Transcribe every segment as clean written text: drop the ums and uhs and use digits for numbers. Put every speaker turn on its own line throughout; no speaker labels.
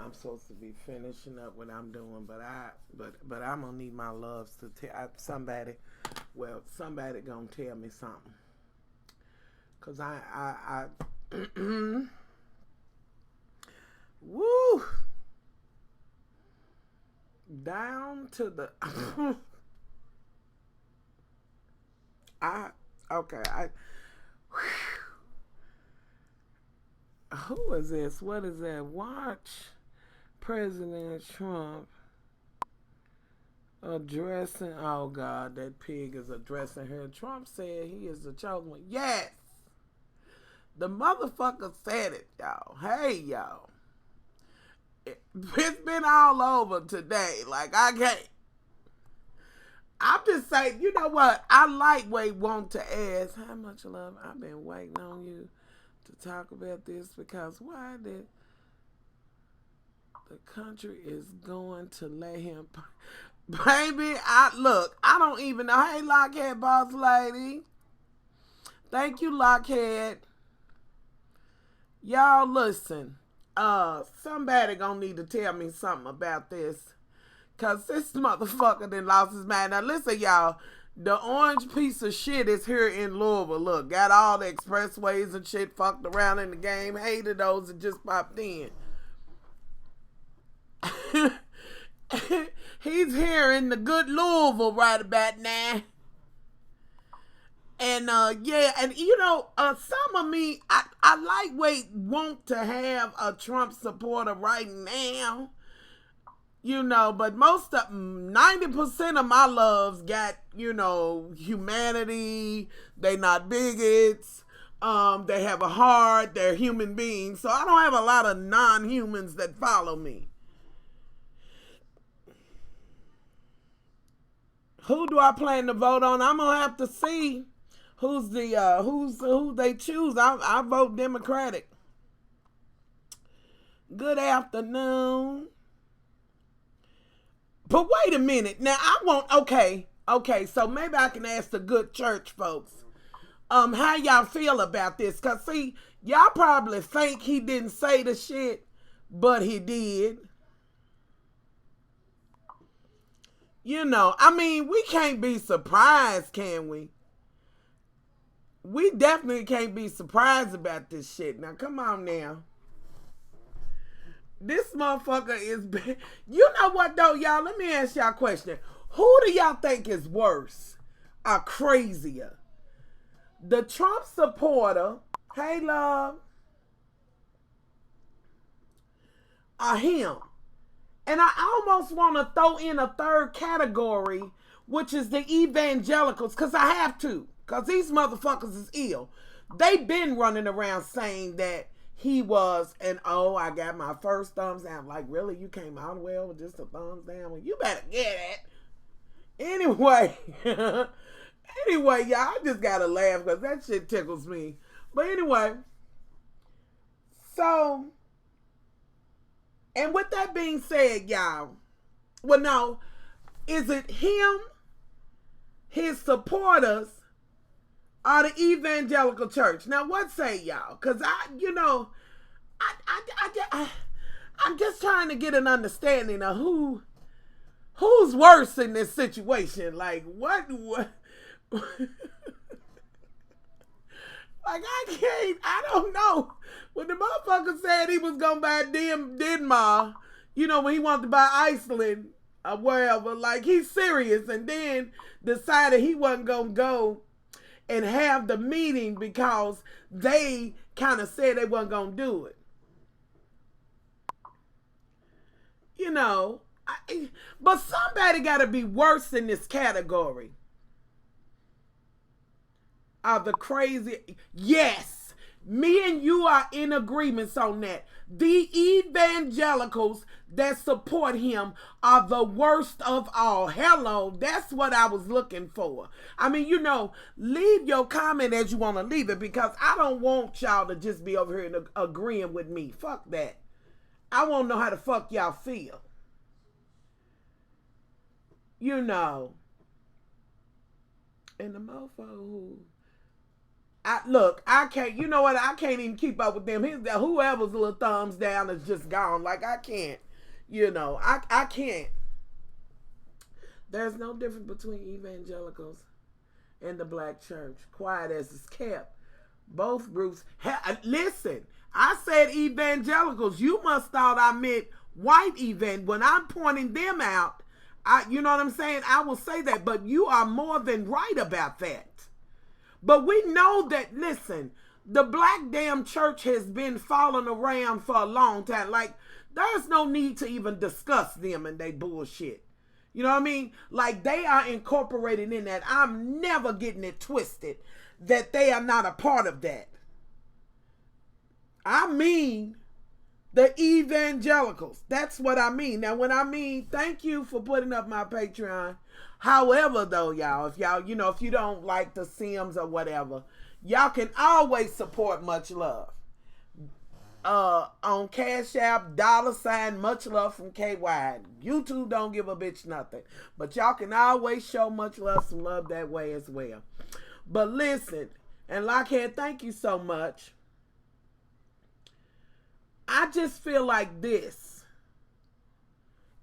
I'm supposed to be finishing up what I'm doing, but I'm gonna need my loves to tell somebody. Well, somebody gonna tell me something, cause woo, down to the I okay I. Who is this? What is that? Watch President Trump addressing. Oh God, that pig is addressing her. Trump said he is the chosen one. Yes, the motherfucker said it, y'all. Hey, y'all, it's been all over today. Like I can't. I'm just saying. You know what? I lightweight want to ask how much love I've been waiting on you to talk about this, because why did the country is going to let him, baby? I don't even know. Hey, Lockheed boss lady, thank you, Lockheed. Y'all listen. Somebody gonna need to tell me something about this, cause this motherfucker done lost his mind. Now listen, y'all. The orange piece of shit is here in Louisville. Look, got all the expressways and shit fucked around in the game. Hated those that just popped in. He's here in the good Louisville right about now. And yeah, and you know, some of me, I lightweight want to have a Trump supporter right now. You know, but 90% of my loves got, you know, humanity. They not bigots. They have a heart. They're human beings. So I don't have a lot of non-humans that follow me. Who do I plan to vote on? I'm gonna have to see who they choose. I vote Democratic. Good afternoon. But wait a minute. Now I want okay, so maybe I can ask the good church folks. How y'all feel about this? Cause see, y'all probably think he didn't say the shit, but he did. You know, I mean, we can't be surprised, can we? We definitely can't be surprised about this shit. Now come on now. This motherfucker is big. You know what though, y'all? Let me ask y'all a question. Who do y'all think is worse or crazier? The Trump supporter, hey love, or him? And I almost want to throw in a third category, which is the evangelicals, because I have to. Because these motherfuckers is ill. They've been running around saying that he was, and oh, I got my first thumbs down. Like, really? You came out well with just a thumbs down? Well, you better get it. Anyway, anyway, y'all, I just gotta laugh because that shit tickles me. But anyway, so, and with that being said, y'all, well, no, is it him, his supporters, or the evangelical church? Now, what say y'all? Because I'm just trying to get an understanding of who's worse in this situation. Like, what like, I don't know. When the motherfucker said he was going to buy Denmark, you know, when he wanted to buy Iceland or wherever, like, he's serious, and then decided he wasn't going to go and have the meeting because they kind of said they wasn't going to do it. You know, but somebody got to be worse in this category of the crazy. Yes, me and you are in agreements on that. The evangelicals that support him are the worst of all. Hello, that's what I was looking for. I mean, you know, leave your comment as you want to leave it, because I don't want y'all to just be over here and agreeing with me. Fuck that. I want to know how the fuck y'all feel. You know. And the mofo who, Look, I can't. You know what? I can't even keep up with them. Whoever's little thumbs down is just gone. Like I can't. You know, I can't. There's no difference between evangelicals and the black church. Quiet as it's kept. Both groups. Listen, I said evangelicals. You must thought I meant white when I'm pointing them out. You know what I'm saying? I will say that, but you are more than right about that. But we know that, listen, the black damn church has been following around for a long time. Like, there's no need to even discuss them and they bullshit. You know what I mean? Like, they are incorporated in that. I'm never getting it twisted that they are not a part of that. I mean the evangelicals. That's what I mean. Now, when I mean, thank you for putting up my Patreon. However, though, y'all, if y'all, if you don't like the Sims or whatever, y'all can always support Much Love. On Cash App, $ Much Love from KY. YouTube don't give a bitch nothing. But y'all can always show Much Love some love that way as well. But listen, and Lockhead, thank you so much. I just feel like this.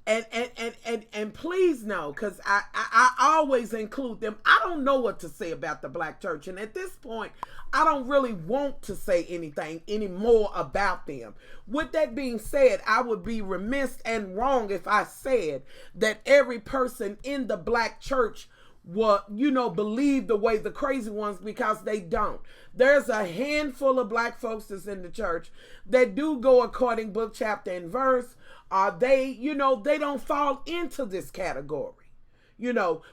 And please know, because I always include them. I don't know what to say about the black church. And at this point, I don't really want to say anything anymore about them. With that being said, I would be remiss and wrong if I said that every person in the black church believe the way the crazy ones, because they don't. There's a handful of black folks that's in the church that do go according book, chapter, and verse. They don't fall into this category.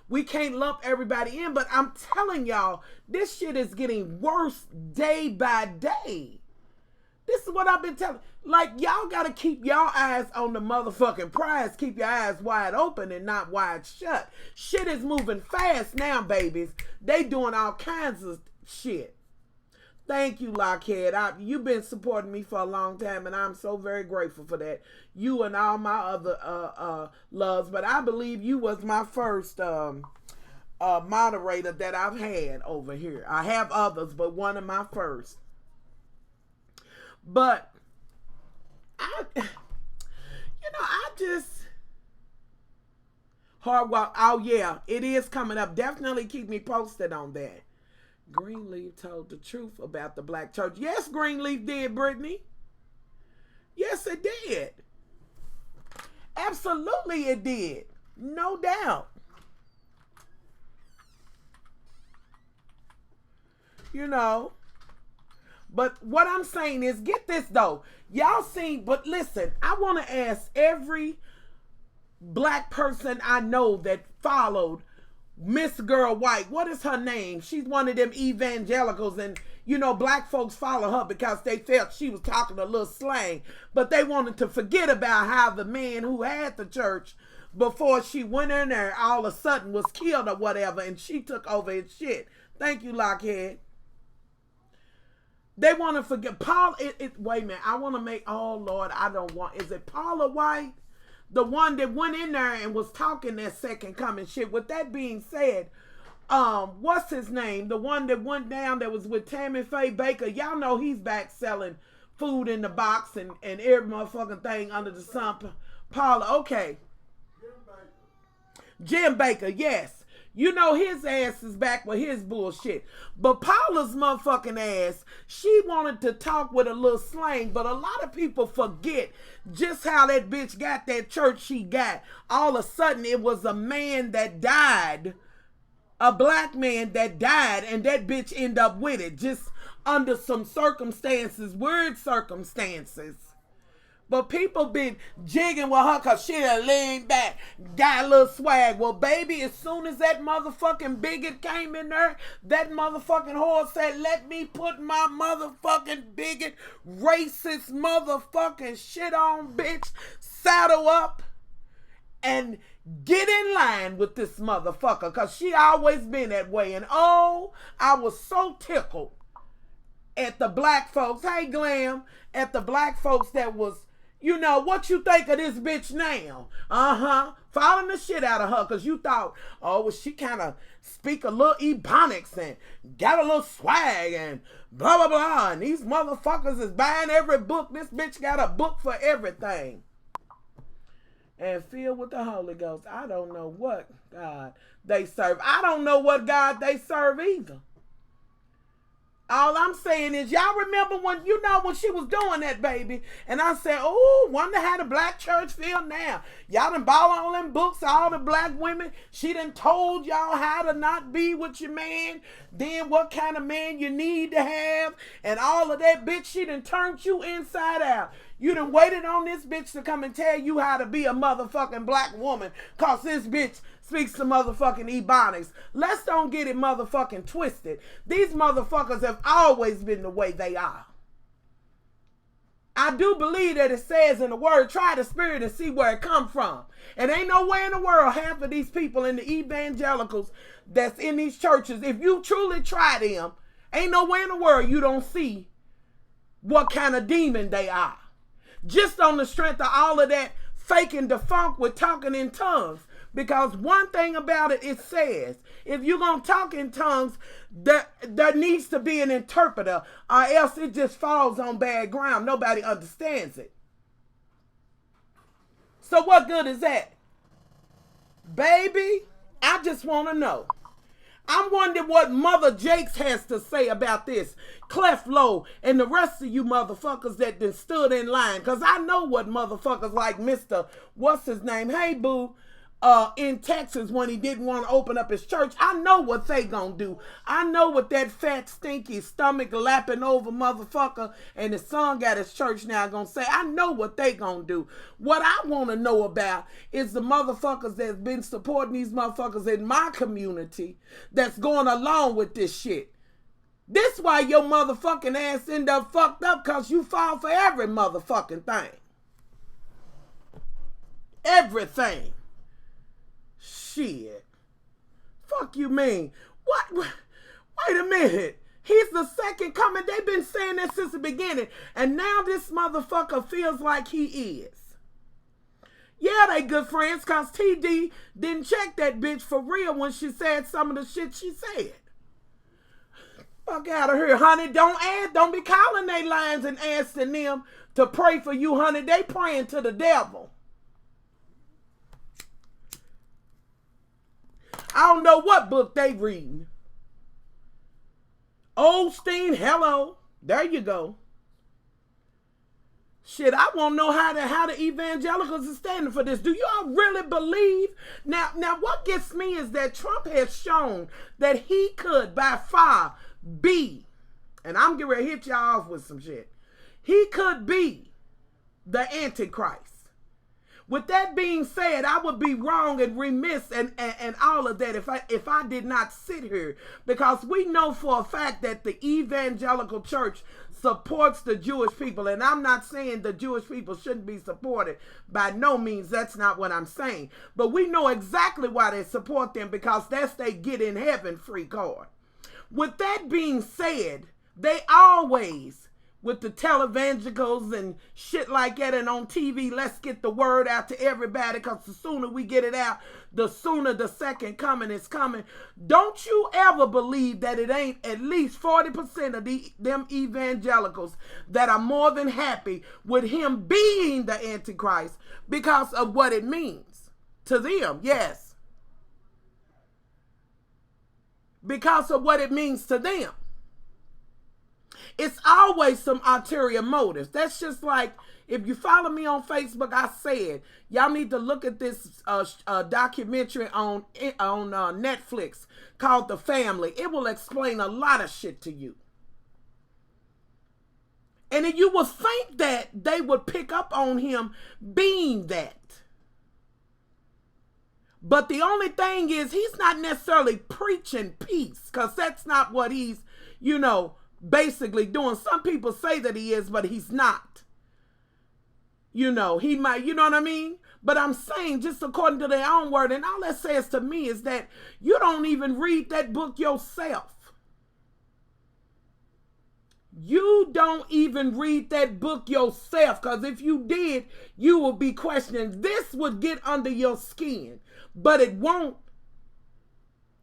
We can't lump everybody in, but I'm telling y'all, this shit is getting worse day by day. This is what I've been telling. Like, y'all got to keep y'all eyes on the motherfucking prize. Keep your eyes wide open and not wide shut. Shit is moving fast now, babies. They doing all kinds of shit. Thank you, Lockhead. You've been supporting me for a long time, and I'm so very grateful for that. You and all my other loves, but I believe you was my first moderator that I've had over here. I have others, but one of my first. But I just hard walk. Oh yeah, it is coming up. Definitely keep me posted on that. Greenleaf told the truth about the black church. Yes, Greenleaf did, Brittany. Yes, it did. Absolutely it did. No doubt. But what I'm saying is, get this though. Y'all seen, but listen, I want to ask every black person I know that followed Miss Girl White. What is her name? She's one of them evangelicals, and black folks follow her because they felt she was talking a little slang, but they wanted to forget about how the man who had the church before she went in there all of a sudden was killed or whatever, and she took over his shit. Thank you, Lockhead. They want to forget Paul. Wait a minute. I want to make. Oh Lord, I don't want. Is it Paula White, the one that went in there and was talking that second coming shit? With that being said, what's his name? The one that went down that was with Tammy Faye Baker. Y'all know he's back selling food in the box and every motherfucking thing under the sun. Paula, okay. Jim Baker, yes. His ass is back with his bullshit. But Paula's motherfucking ass, she wanted to talk with a little slang, but a lot of people forget just how that bitch got that church she got. All of a sudden, it was a man that died, a black man that died, and that bitch ended up with it, just under some circumstances, weird circumstances. But people been jigging with her because she done leaned back, got a little swag. Well, baby, as soon as that motherfucking bigot came in there, that motherfucking whore said, let me put my motherfucking bigot, racist motherfucking shit on, bitch. Saddle up and get in line with this motherfucker, because she always been that way. And oh, I was so tickled at the black folks. Hey, Glam. At the black folks that was You know, what you think of this bitch now? Following the shit out of her because you thought, oh, well, she kind of speak a little ebonics and got a little swag and blah, blah, blah. And these motherfuckers is buying every book. This bitch got a book for everything. And filled with the Holy Ghost. I don't know what God they serve. I don't know what God they serve either. All I'm saying is, y'all remember when, you know, when she was doing that, baby, and I said, oh, wonder how the black church feel now. Y'all done bought all them books, all the black women. She done told y'all how to not be with your man, then what kind of man you need to have, and all of that, bitch. She done turned you inside out. You done waited on this bitch to come and tell you how to be a motherfucking black woman, cause this bitch speaks to motherfucking ebonics. Let's don't get it motherfucking twisted. These motherfuckers have always been the way they are. I do believe that it says in the word, try the spirit and see where it come from. And ain't no way in the world half of these people in the evangelicals that's in these churches, if you truly try them, ain't no way in the world you don't see what kind of demon they are. Just on the strength of all of that faking the funk with talking in tongues. Because one thing about it, it says, if you're going to talk in tongues, there needs to be an interpreter, or else it just falls on bad ground. Nobody understands it. So what good is that? Baby, I just want to know. I'm wondering what Mother Jakes has to say about this. Clef Low and the rest of you motherfuckers that done stood in line. Because I know what motherfuckers like Mr. What's his name? Hey, boo. In Texas when he didn't want to open up his church. I know what they gonna do. I know what that fat, stinky, stomach lapping over motherfucker and his son got his church now gonna say. I know what they gonna do. What I want to know about is the motherfuckers that's been supporting these motherfuckers in my community that's going along with this shit. This why your motherfucking ass end up fucked up, because you fall for every motherfucking thing. Everything. Shit. Fuck you mean? What? Wait a minute. He's the second coming. They've been saying that since the beginning. And now this motherfucker feels like he is. Yeah, they good friends, because TD didn't check that bitch for real when she said some of the shit she said. Fuck out of here, honey. Don't be calling they lines and asking them to pray for you, honey. They praying to the devil. I don't know what book they reading. Osteen, hello. There you go. Shit, I want to know how the evangelicals are standing for this. Do y'all really believe? Now what gets me is that Trump has shown that he could by far be, and I'm getting ready to hit y'all off with some shit. He could be the Antichrist. With that being said, I would be wrong and remiss and all of that if I did not sit here, because we know for a fact that the evangelical church supports the Jewish people. And I'm not saying the Jewish people shouldn't be supported. By no means, that's not what I'm saying. But we know exactly why they support them, because that's they get in heaven free card. With that being said, they always, with the televangelicals and shit like that and on TV, let's get the word out to everybody, because the sooner we get it out, the sooner the second coming is coming. Don't you ever believe that it ain't at least 40% of them evangelicals that are more than happy with him being the Antichrist because of what it means to them. Yes. Because of what it means to them. It's always some ulterior motives. That's just like, if you follow me on Facebook, I said, y'all need to look at this documentary on Netflix called The Family. It will explain a lot of shit to you. And then you would think that they would pick up on him being that. But the only thing is, he's not necessarily preaching peace, because that's not what he's, basically doing. Some people say that he is, but he's not. He might, you know what I mean? But I'm saying, just according to their own word, and all that says to me is that you don't even read that book yourself. You don't even read that book yourself, because if you did, you would be questioning. This would get under your skin, but it won't.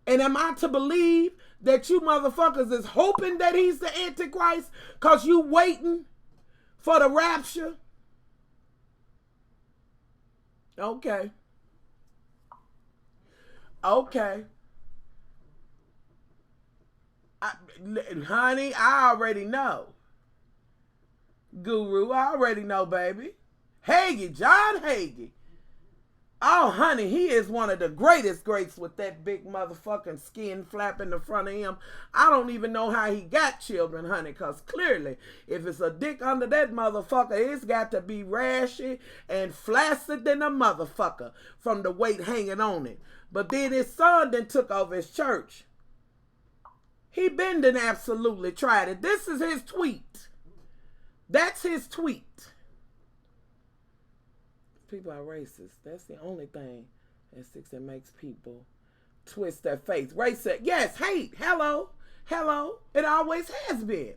And am I to believe that you motherfuckers is hoping that he's the Antichrist because you waiting for the rapture? Okay. Okay. Honey, I already know. Guru, I already know, baby. Hagee, John Hagee. Oh, honey, he is one of the greatest greats with that big motherfucking skin flap in the front of him. I don't even know how he got children, honey, because clearly, if it's a dick under that motherfucker, it's got to be rashy and flaccid than a motherfucker from the weight hanging on it. But then his son then took over his church. He been done absolutely tried it. This is his tweet. That's his tweet. People are racist. That's the only thing that makes people twist their faith. Racist. Yes, hate. Hello. Hello. It always has been.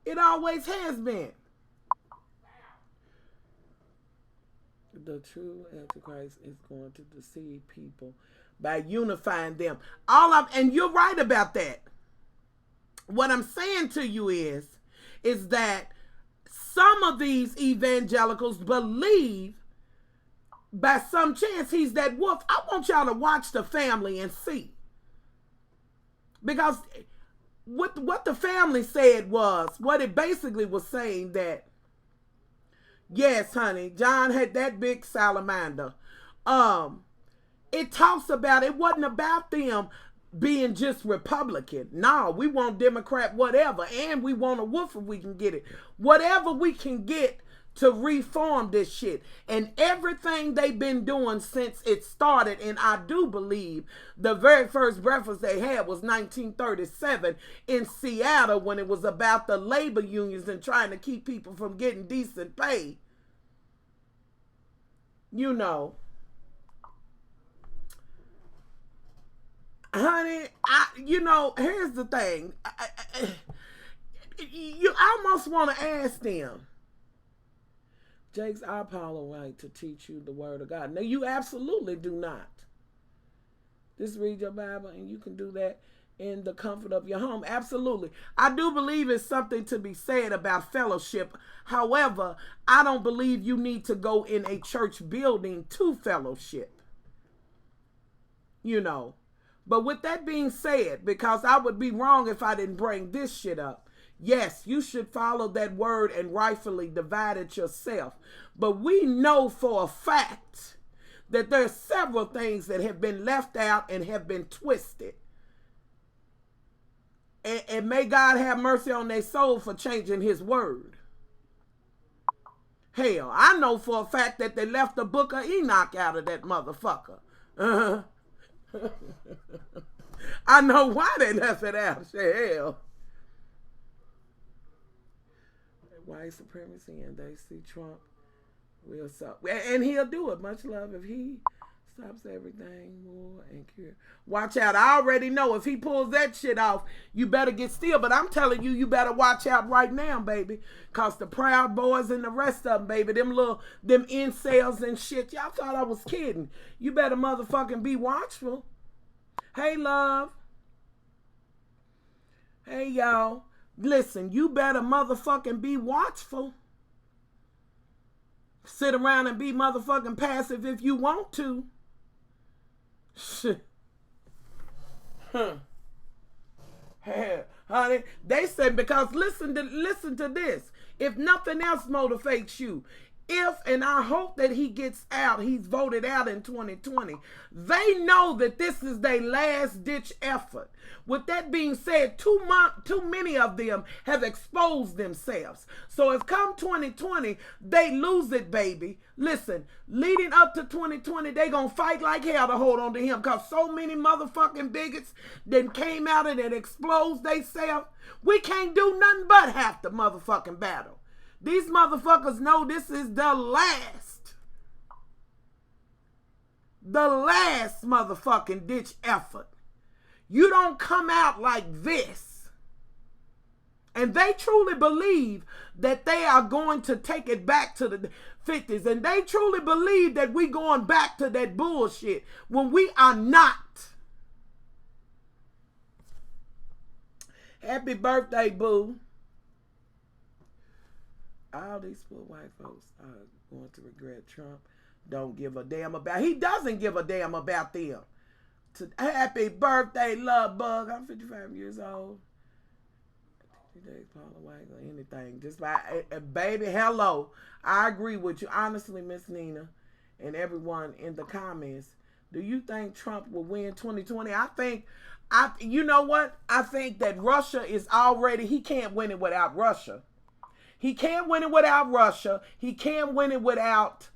It always has been. The true Antichrist is going to deceive people by unifying them. And you're right about that. What I'm saying to you is that some of these evangelicals believe by some chance he's that wolf. I want y'all to watch The Family and see. Because what the family said was, what it basically was saying that, yes, honey, John had that big salamander. It talks about, it wasn't about them being just Republican. No, we want Democrat whatever, and we want a wolf if we can get it. Whatever we can get to reform this shit. And everything they've been doing since it started, and I do believe the very first breakfast they had was 1937 in Seattle, when it was about the labor unions and trying to keep people from getting decent pay. You know. Honey, here's the thing. You almost want to ask them, Jake's our power right to teach you the word of God. No, you absolutely do not. Just read your Bible and you can do that in the comfort of your home. Absolutely. I do believe it's something to be said about fellowship. However, I don't believe you need to go in a church building to fellowship. You know. But with that being said, because I would be wrong if I didn't bring this shit up. Yes, you should follow that word and rightfully divide it yourself. But we know for a fact that there are several things that have been left out and have been twisted. And may God have mercy on their soul for changing his word. Hell, I know for a fact that they left the book of Enoch out of that motherfucker. I know why they left it out. Hell. White supremacy, and they see Trump will stop. And he'll do it. Much love if he stops everything more and cure. Watch out. I already know if he pulls that shit off, you better get still. But I'm telling you, you better watch out right now, baby. Because the Proud Boys and the rest of them, baby, them incels and shit, y'all thought I was kidding. You better motherfucking be watchful. Hey, love. Hey, y'all. Listen, you better motherfucking be watchful. Sit around and be motherfucking passive if you want to. Shit. Huh. Hey, honey, they said, because listen to this. If nothing else motivates you, and I hope that he gets out, he's voted out in 2020. They know that this is their last ditch effort. With that being said, too many of them have exposed themselves. So if come 2020, they lose it, baby. Listen, leading up to 2020, they gonna fight like hell to hold on to him, because so many motherfucking bigots then came out and exposed themselves. We can't do nothing but half the motherfucking battle. These motherfuckers know this is the last motherfucking ditch effort. You don't come out like this And they truly believe that they are going to take it back to the 50s. And they truly believe that we going back to that bullshit when we are not. Happy birthday, boo. All these poor white folks are going to regret Trump. Don't give a damn about. He doesn't give a damn about them. Happy birthday, love bug. I'm 55 years old. Paula White or anything. Just by baby, hello. I agree with you. Honestly, Miss Nina and everyone in the comments. Do you think Trump will win 2020? You know what? I think that Russia is already, he can't win it without Russia. He can't win it without Russia. He can't win it without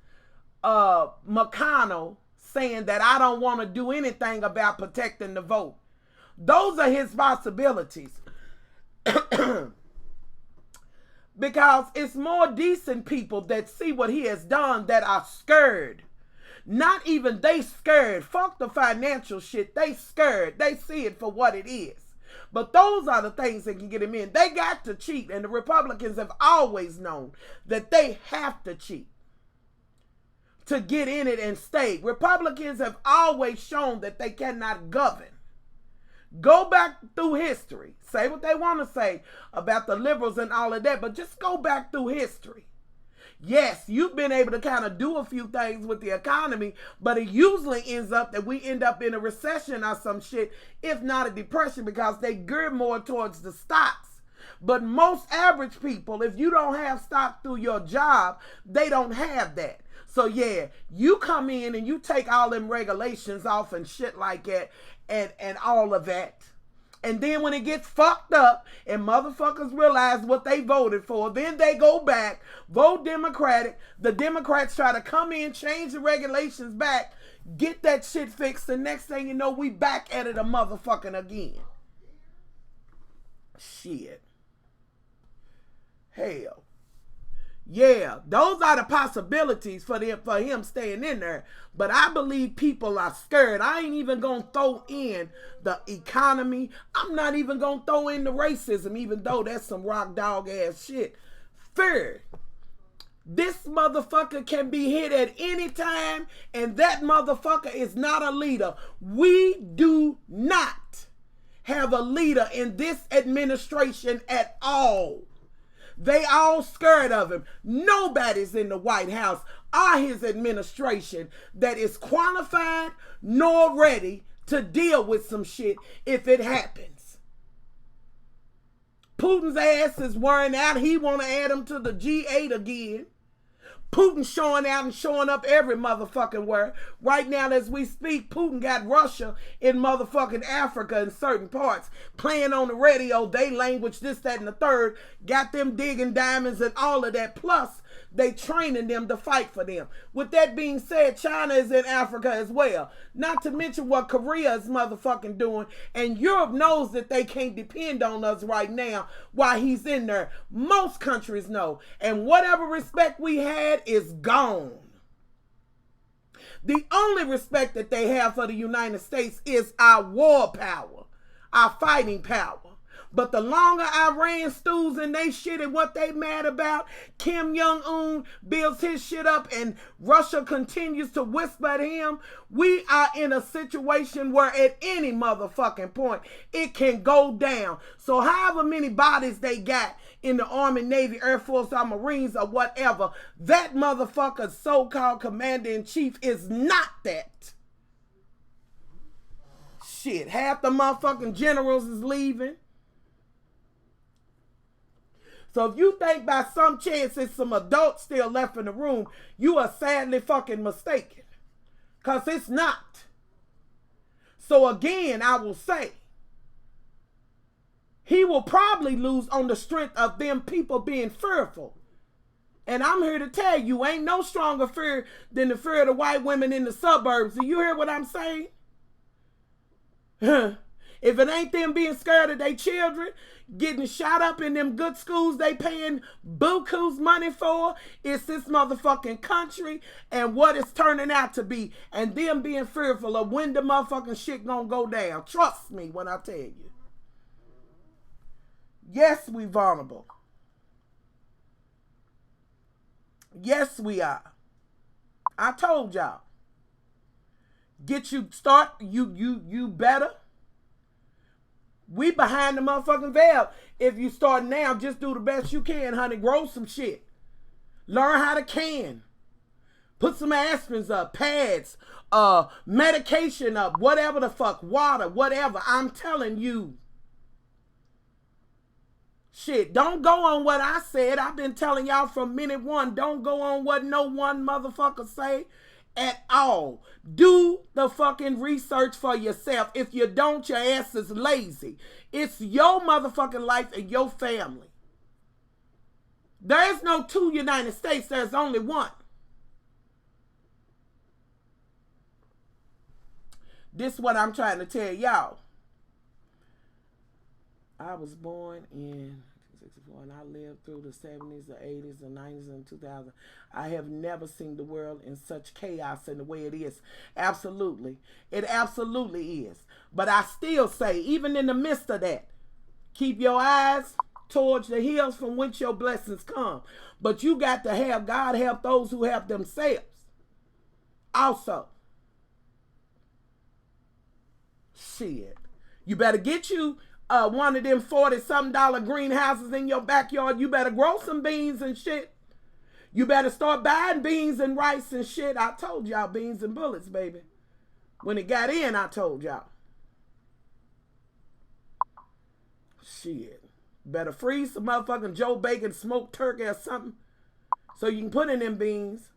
McConnell saying that I don't want to do anything about protecting the vote. Those are his possibilities. Because it's more decent people that see what he has done that are scared. Not even they scared. Fuck the financial shit. They scared. They see it for what it is. But those are the things that can get him in. They got to cheat. And the Republicans have always known that they have to cheat to get in it and stay. Republicans have always shown that they cannot govern. Go back through history. Say what they want to say about the liberals and all of that, but just go back through history. Yes, you've been able to kind of do a few things with the economy, but it usually ends up that we end up in a recession or some shit, if not a depression, because they gear more towards the stocks. But most average people, if you don't have stock through your job, they don't have that. So yeah, you come in and you take all them regulations off and shit like that, and all of that. And then when it gets fucked up and motherfuckers realize what they voted for, then they go back, vote Democratic. The Democrats try to come in, change the regulations back, get that shit fixed. The next thing you know, we back at it a motherfucking again. Shit. Hell. Yeah, those are the possibilities for him staying in there. But I believe people are scared. I ain't even going to throw in the economy. I'm not even going to throw in the racism, even though that's some rock dog ass shit. Fear. This motherfucker can be hit at any time, and that motherfucker is not a leader. We do not have a leader in this administration at all. They all scared of him. Nobody's in the White House or his administration that is qualified nor ready to deal with some shit if it happens. Putin's ass is wearing out. He want to add him to the G8 again. Putin showing out and showing up every motherfucking where. Right now as we speak, Putin got Russia in motherfucking Africa in certain parts. Playing on the radio, they language, this, that, and the third. Got them digging diamonds and all of that. Plus, they training them to fight for them. With that being said, China is in Africa as well. Not to mention what Korea is motherfucking doing. And Europe knows that they can't depend on us right now while he's in there. Most countries know. And whatever respect we had is gone. The only respect that they have for the United States is our war power, our fighting power. But the longer Iran stews in they shit and what they mad about, Kim Jong-un builds his shit up and Russia continues to whisper at him, we are in a situation where at any motherfucking point, it can go down. So however many bodies they got in the Army, Navy, Air Force, or Marines, or whatever, that motherfucker's so-called commander-in-chief is not that. Shit, half the motherfucking generals is leaving. So if you think by some chance it's some adults still left in the room, you are sadly fucking mistaken. Because it's not. So again, I will say, he will probably lose on the strength of them people being fearful. And I'm here to tell you, ain't no stronger fear than the fear of the white women in the suburbs. Do you hear what I'm saying? If it ain't them being scared of their children, getting shot up in them good schools they paying buku's money for, it's this motherfucking country and what it's turning out to be. And them being fearful of when the motherfucking shit gonna go down. Trust me when I tell you. Yes, we vulnerable. Yes, we are. I told y'all. Get you start. You better. We behind the motherfucking veil. If you start now, just do the best you can, honey. Grow some shit. Learn how to can. Put some aspirins up, pads, medication up, whatever the fuck, water, whatever. I'm telling you. Shit, don't go on what I said. I've been telling y'all from minute one. Don't go on what no one motherfucker say at all. Do the fucking research for yourself. If you don't, your ass is lazy. It's your motherfucking life and your family. There is no two United States. There's only one. This is what I'm trying to tell y'all. I was born in 1964 and I lived through the 70s, the 80s, the 90s, and 2000s. I have never seen the world in such chaos in the way it is. Absolutely. It absolutely is. But I still say, even in the midst of that, keep your eyes towards the hills from whence your blessings come. But you got to have God help those who help themselves. Also. Shit. You better get you one of them $40-something greenhouses in your backyard. You better grow some beans and shit. You better start buying beans and rice and shit. I told y'all beans and bullets, baby. When it got in, I told y'all. Shit. Better freeze some motherfucking Joe Bacon smoked turkey or something so you can put in them beans.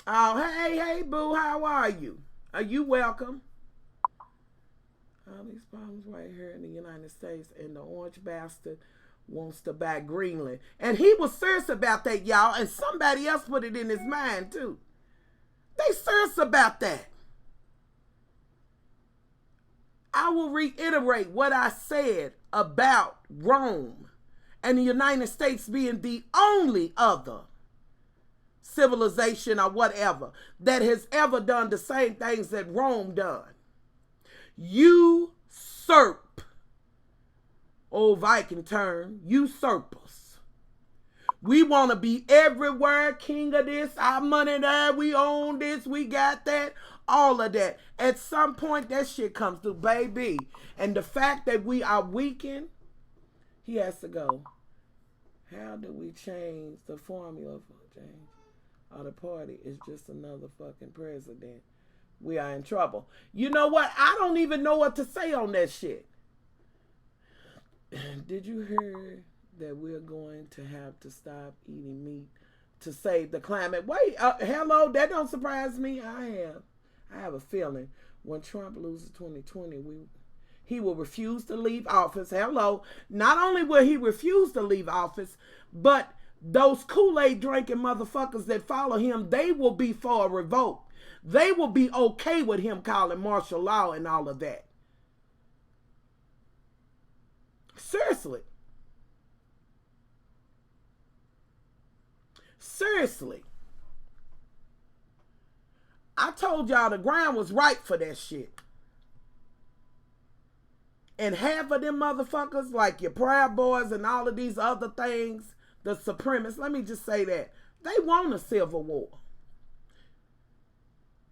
Oh, hey, boo, how are you? Are you welcome? All these problems right here in the United States, and the orange bastard wants to buy Greenland. And he was serious about that, y'all, and somebody else put it in his mind, too. They serious about that. I will reiterate what I said about Rome and the United States being the only other civilization or whatever that has ever done the same things that Rome done. Usurp. Old Viking term. Usurpers. We want to be everywhere. King of this. Our money there. We own this. We got that. All of that. At some point that shit comes through, baby. And the fact that we are weakened. He has to go. How do we change the formula for change? Or the party is just another fucking president. We are in trouble. You know what? I don't even know what to say on that shit. Did you hear that we're going to have to stop eating meat to save the climate? Wait, hello, that don't surprise me. I have a feeling when Trump loses 2020, he will refuse to leave office. Hello. Not only will he refuse to leave office, but those Kool-Aid drinking motherfuckers that follow him, they will be for a revolt. They will be okay with him calling martial law and all of that. Seriously. Seriously. I told y'all the ground was ripe for that shit. And half of them motherfuckers, like your Proud Boys and all of these other things, the supremacists, let me just say that, they want a civil war.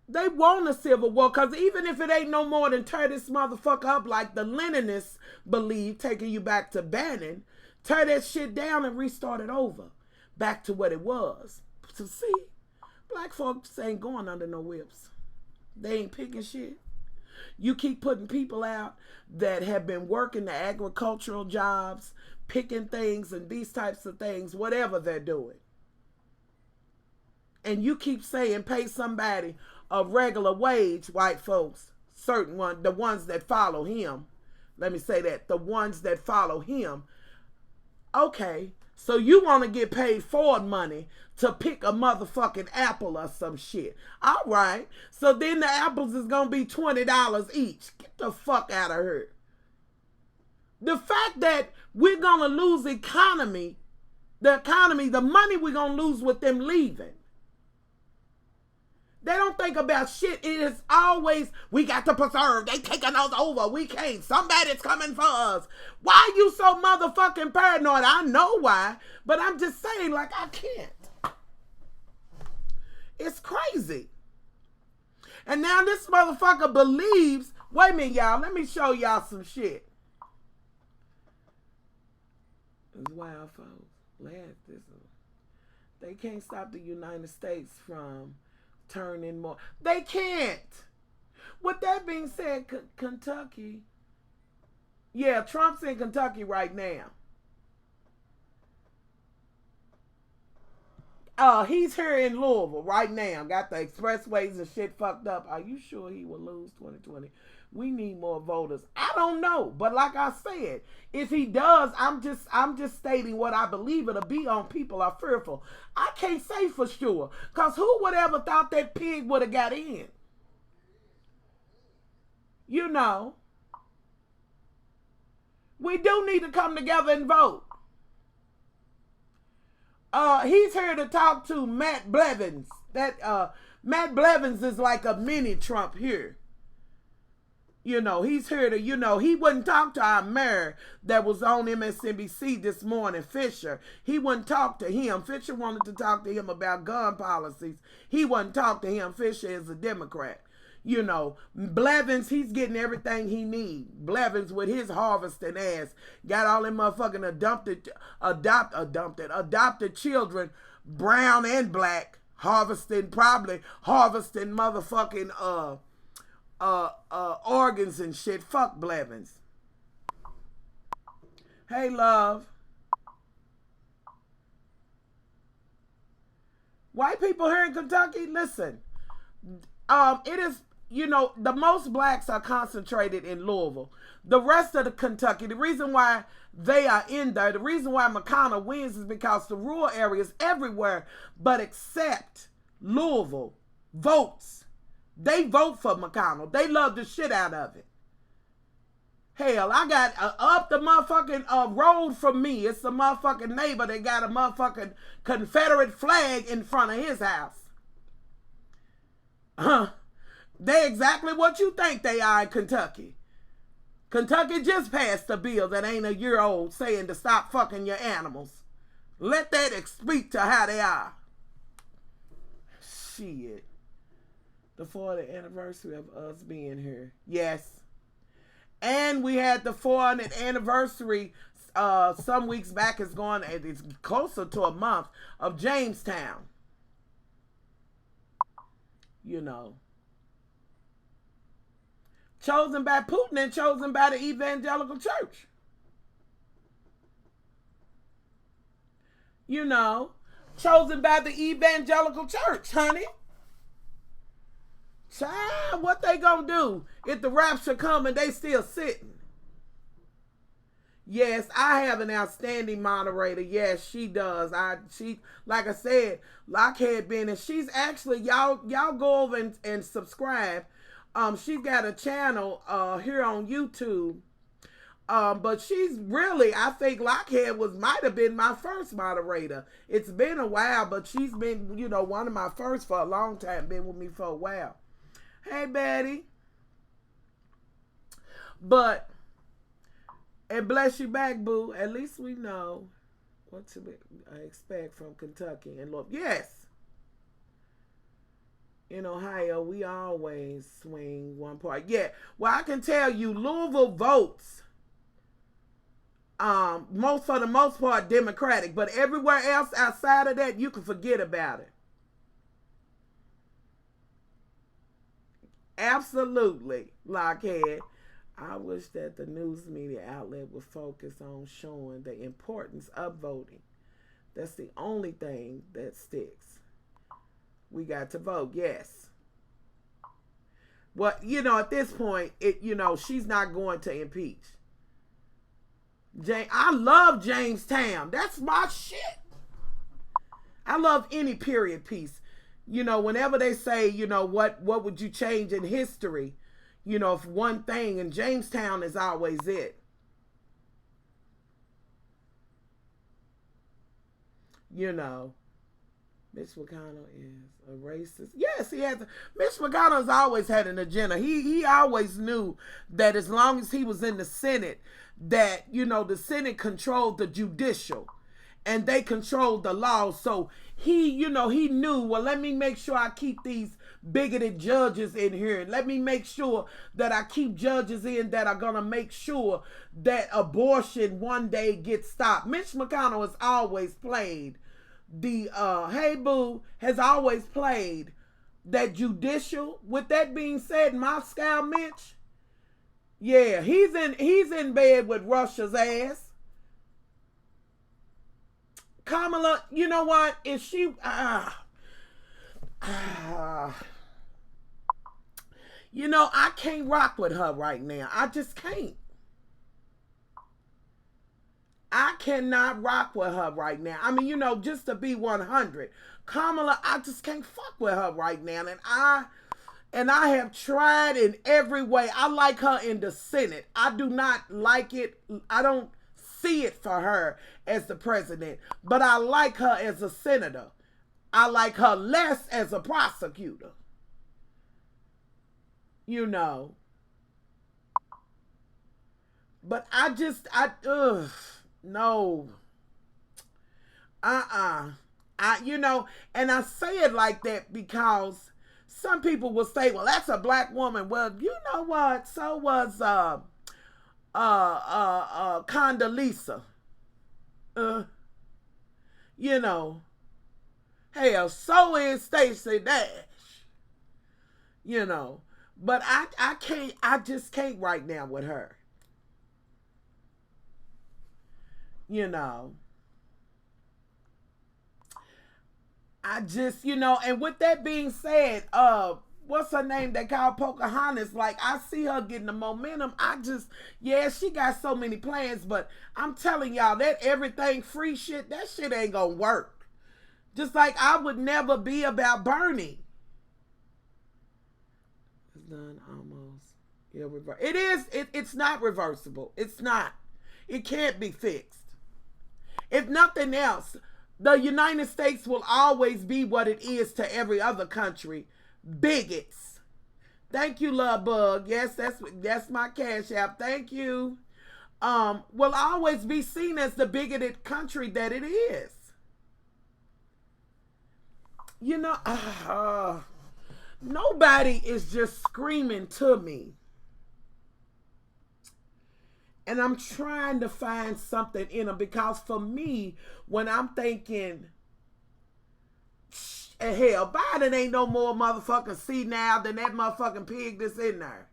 They want a civil war, because even if it ain't no more than tear this motherfucker up like the Leninists believe, taking you back to Bannon, tear that shit down and restart it over. Back to what it was. So see, black folks ain't going under no whips. They ain't picking shit. You keep putting people out that have been working the agricultural jobs, picking things and these types of things, whatever they're doing. And you keep saying pay somebody a regular wage, white folks, certain one, the ones that follow him. Let me say that, the ones that follow him. Okay, so you want to get paid Ford money to pick a motherfucking apple or some shit. All right, so then the apples is going to be $20 each. Get the fuck out of here. The fact that we're going to lose the economy, the money we're going to lose with them leaving. They don't think about shit. It is always, we got to preserve. They taking us over. We can't. Somebody's coming for us. Why you so motherfucking paranoid? I know why, but I'm just saying, like, I can't. It's crazy. And now this motherfucker believes, wait a minute, y'all. Let me show y'all some shit. It's wild, folks. They can't stop the United States from turning more. They can't. With that being said, Kentucky. Yeah, Trump's in Kentucky right now. He's here in Louisville right now. Got the expressways and shit fucked up. Are you sure he will lose 2020? We need more voters. I don't know, but like I said, if he does, I'm just stating what I believe it'll be on. People are fearful. I can't say for sure, cause who would ever thought that pig would have got in? You know, we do need to come together and vote. He's here to talk to Matt Blevins. That Matt Blevins is like a mini Trump here. You know, he's here to, you know, he wouldn't talk to our mayor that was on MSNBC this morning, Fisher. He wouldn't talk to him. Fisher wanted to talk to him about gun policies. He wouldn't talk to him. Fisher is a Democrat. You know, Blevins, he's getting everything he needs. Blevins with his harvesting ass got all them motherfucking adopted children, brown and black, probably harvesting motherfucking organs and shit. Fuck Blevins. Hey, love. White people here in Kentucky, listen. It is, you know, the most blacks are concentrated in Louisville. The rest of the Kentucky, the reason why they are in there, the reason why McConnell wins is because the rural areas everywhere, but except Louisville, votes. They vote for McConnell. They love the shit out of it. Hell, I got up the motherfucking road from me. It's a motherfucking neighbor that got a motherfucking Confederate flag in front of his house. They exactly what you think they are in Kentucky. Kentucky just passed a bill that ain't a year old saying to stop fucking your animals. Let that speak to how they are. Shit. The 40th anniversary of us being here. Yes. And we had the 400th anniversary some weeks back. It's closer to a month of Jamestown. You know. Chosen by Putin and chosen by the evangelical church. You know. Chosen by the evangelical church, honey. Child, what they gonna do if the rapture come and they still sitting? Yes, I have an outstanding moderator. Yes, she does. She, like I said, Lockhead been, and she's actually, y'all go over and subscribe. She's got a channel here on YouTube. But she's really, I think Lockhead might have been my first moderator. It's been a while, but she's been, you know, one of my first for a long time, been with me for a while. Hey, Betty. But, and bless you back, boo. At least we know what to expect from Kentucky and Lord. Yes. In Ohio, we always swing one part. Yeah. Well, I can tell you, Louisville votes. For the most part, Democratic. But everywhere else outside of that, you can forget about it. Absolutely, Lockhead. I wish that the news media outlet would focus on showing the importance of voting. That's the only thing that sticks. We got to vote, yes. Well, you know, at this point, she's not going to impeach. I love Jamestown. That's my shit. I love any period piece. You know, whenever they say, you know, what would you change in history? You know, if one thing, and Jamestown is always it. You know. Mitch McConnell is a racist. Yes, he has. Mitch McConnell's always had an agenda. He always knew that as long as he was in the Senate, that, you know, the Senate controlled the judicial and they controlled the law. So he, you know, he knew, well, let me make sure I keep these bigoted judges in here. Let me make sure that I keep judges in that are going to make sure that abortion one day gets stopped. Mitch McConnell has always played the, hey boo, has always played that judicial. With that being said, Moscow Mitch, yeah, he's in bed with Russia's ass. Kamala, you know what? If she, you know, I can't rock with her right now. I just can't. I cannot rock with her right now. I mean, you know, just to be 100. Kamala, I just can't fuck with her right now. And I have tried in every way. I like her in the Senate. I do not like it. I don't see it for her as the president. But I like her as a senator. I like her less as a prosecutor. You know. But no. You know, and I say it like that because some people will say, well, that's a black woman. Well, you know what? So was Condoleezza. You know. Hell, so is Stacey Dash. You know. But I just can't right now with her. You know. I just, you know, and with that being said, what's her name they call Pocahontas? Like, I see her getting the momentum. Yeah, she got so many plans, but I'm telling y'all, that everything free shit, that shit ain't gonna work. Just like I would never be about Bernie. It's done almost. Yeah, it's not reversible. It's not. It can't be fixed. If nothing else, the United States will always be what it is to every other country. Bigots. Thank you, Love Bug. Yes, that's my cash app. Thank you. Will always be seen as the bigoted country that it is. You know, nobody is just screaming to me. And I'm trying to find something in them because for me, when I'm thinking, hell, Biden ain't no more motherfucking senile than that motherfucking pig that's in there.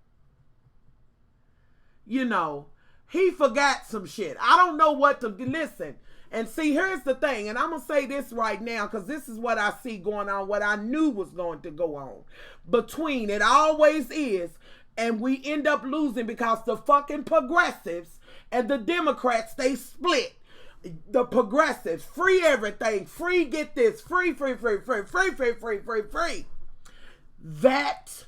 You know, he forgot some shit. I don't know what to listen. And see, here's the thing, and I'm going to say this right now because this is what I see going on, what I knew was going to go on. Between it always is. And we end up losing because the fucking progressives and the Democrats, they split. The progressives, free everything, free get this, free. That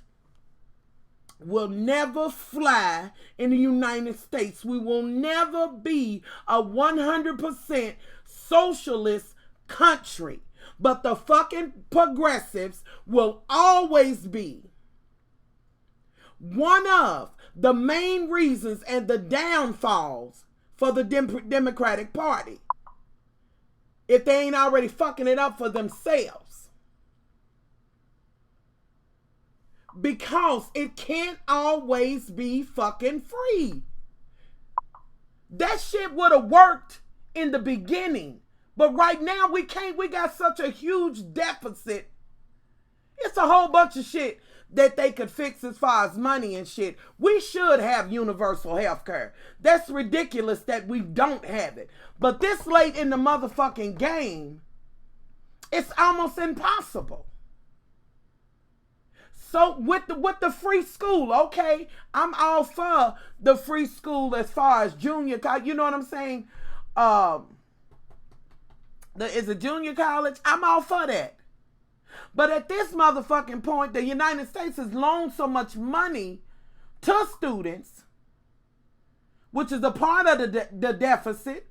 will never fly in the United States. We will never be a 100% socialist country. But the fucking progressives will always be one of the main reasons and the downfalls for the Democratic Party. If they ain't already fucking it up for themselves. Because it can't always be fucking free. That shit would have worked in the beginning. But right now we can't. We got such a huge deficit. It's a whole bunch of shit that they could fix as far as money and shit. We should have universal health care. That's ridiculous that we don't have it. But this late in the motherfucking game, it's almost impossible. So with the free school, okay, I'm all for the free school as far as junior college. You know what I'm saying? Is it junior college? I'm all for that. But at this motherfucking point, the United States has loaned so much money to students, which is a part of the deficit.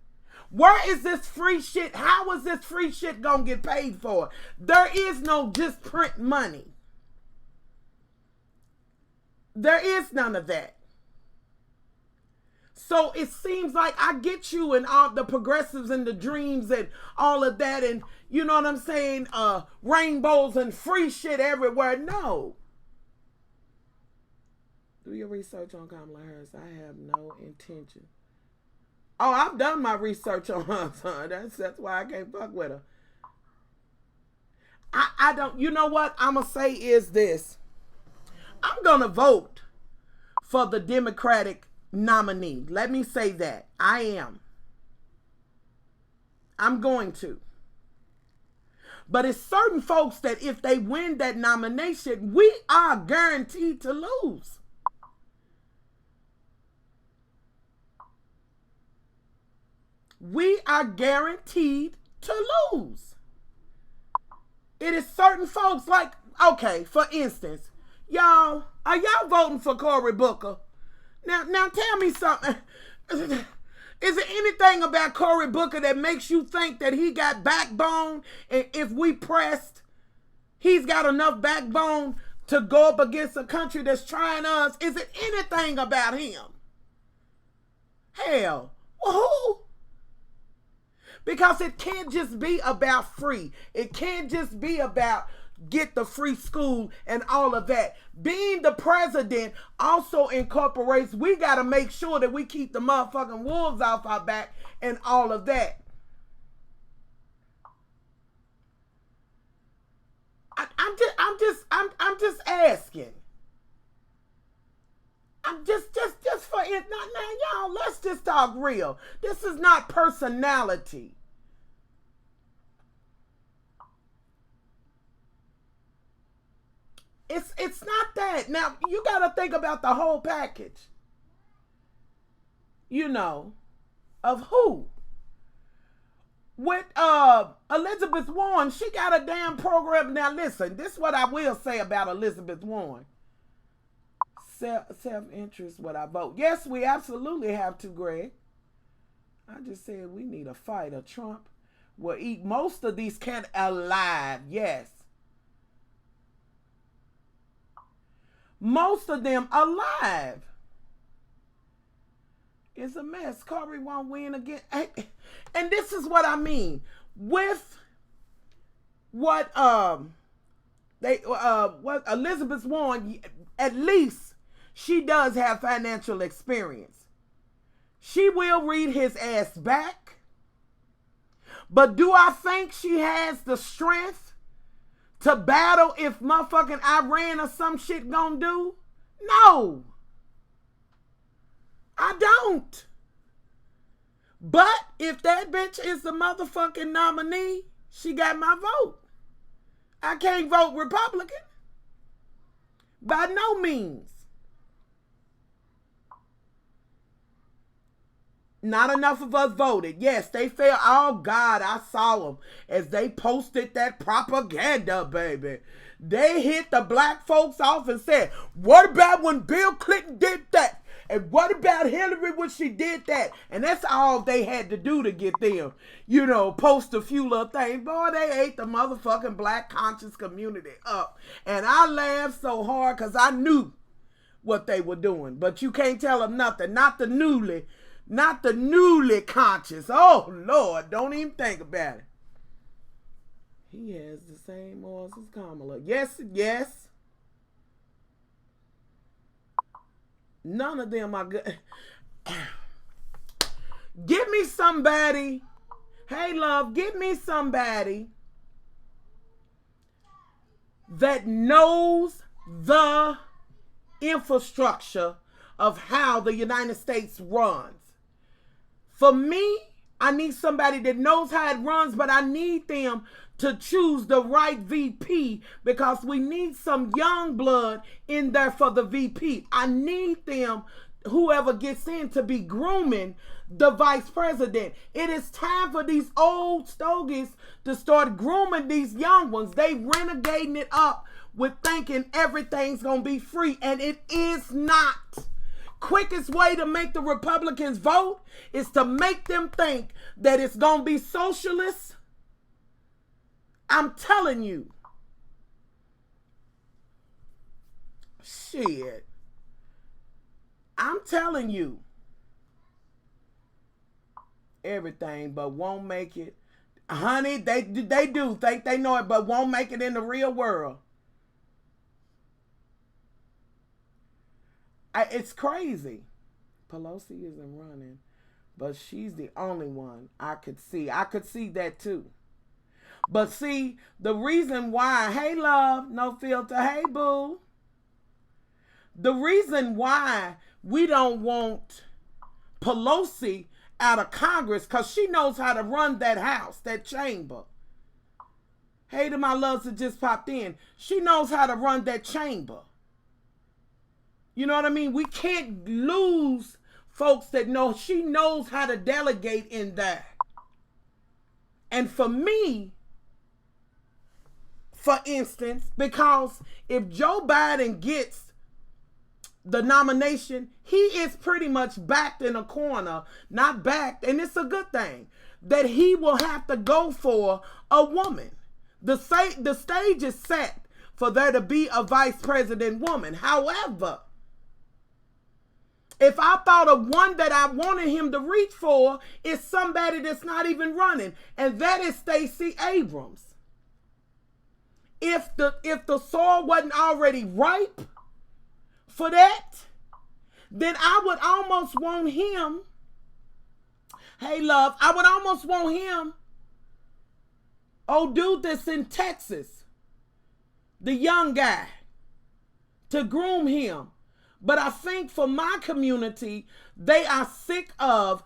Where is this free shit? How is this free shit gonna get paid for? There is no just print money. There is none of that. So it seems like I get you and all the progressives and the dreams and all of that, and you know what I'm saying, rainbows and free shit everywhere. No. Do your research on Kamala Harris. I have no intention. Oh, I've done my research on her, son. That's why I can't fuck with her. I don't, you know what I'm going to say is this. I'm going to vote for the Democratic nominee. Let me say that. I am. I'm going to. But it's certain folks that if they win that nomination, we are guaranteed to lose. We are guaranteed to lose. It is certain folks like, okay, for instance, y'all, are y'all voting for Cory Booker? Now tell me something. Is there anything about Cory Booker that makes you think that he got backbone? And if we pressed, he's got enough backbone to go up against a country that's trying us? Is it anything about him? Hell, well, who? Because it can't just be about free. It can't just be about get the free school and all of that. Being the president also incorporates, we got to make sure that we keep the motherfucking wolves off our back and all of that. I'm just asking. I'm just for it. Now, y'all, let's just talk real. This is not personality. It's not that. Now, you got to think about the whole package. You know, of who? With Elizabeth Warren, she got a damn program. Now, listen, this is what I will say about Elizabeth Warren. Self-interest, what I vote. Yes, we absolutely have to, Greg. I just said we need a fight. A Trump will eat most of these candidates alive. Yes. Most of them alive. It's a mess. Cory won't win again. And this is what I mean. With what Elizabeth Warren, at least she does have financial experience. She will read his ass back. But do I think she has the strength to battle if motherfucking Iran or some shit gonna do? No. I don't. But if that bitch is the motherfucking nominee, she got my vote. I can't vote Republican. By no means. Not enough of us voted. Yes, they fell. Oh, God, I saw them as they posted that propaganda, baby. They hit the black folks off and said, what about when Bill Clinton did that? And what about Hillary when she did that? And that's all they had to do to get them, you know, post a few little things. Boy, they ate the motherfucking black conscious community up. And I laughed so hard because I knew what they were doing. But you can't tell them nothing. Not the newly conscious. Oh, Lord, don't even think about it. He has the same morals as Kamala. Yes, yes. None of them are good. Give me somebody. Hey, love, give me somebody that knows the infrastructure of how the United States runs. For me, I need somebody that knows how it runs, but I need them to choose the right VP because we need some young blood in there for the VP. I need them, whoever gets in, to be grooming the vice president. It is time for these old stogies to start grooming these young ones. They renegading it up with thinking everything's going to be free, and it is not. quickest way to make the Republicans vote is to make them think that it's going to be socialist. I'm telling you. Shit. I'm telling you. Everything, but won't make it. Honey, they do think they know it, but won't make it in the real world. It's crazy. Pelosi isn't running, but she's the only one I could see. I could see that too. But see, the reason why, hey love, no filter, hey boo. The reason why we don't want Pelosi out of Congress, because she knows how to run that house, that chamber. Hey to my loves that just popped in. She knows how to run that chamber. You know what I mean? We can't lose folks that know she knows how to delegate in that. And for me, for instance, because if Joe Biden gets the nomination, he is pretty much backed in a corner, not backed, and it's a good thing, that he will have to go for a woman. The stage is set for there to be a vice president woman. However, if I thought of one that I wanted him to reach for, is somebody that's not even running, and that is Stacey Abrams. If the soil wasn't already ripe for that, then I would almost want him. Hey love, I would almost want him. Oh, dude that's in Texas, the young guy, to groom him. But I think for my community, they are sick of,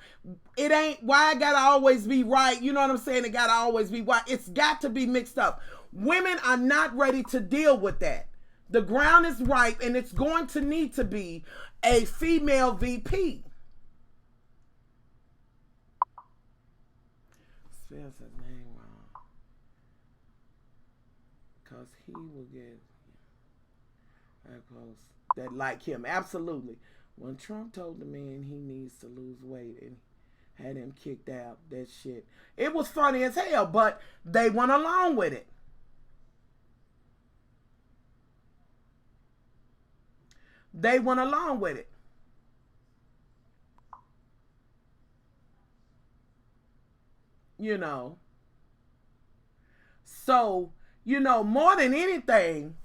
it ain't why I gotta always be right. You know what I'm saying? It gotta always be white. It's got to be mixed up. Women are not ready to deal with that. The ground is ripe, and it's going to need to be a female VP. Spells his name wrong. Because he will get that close. That like him. Absolutely. When Trump told the man he needs to lose weight and had him kicked out, that shit. It was funny as hell, but they went along with it. They went along with it. You know. So, you know, more than anything,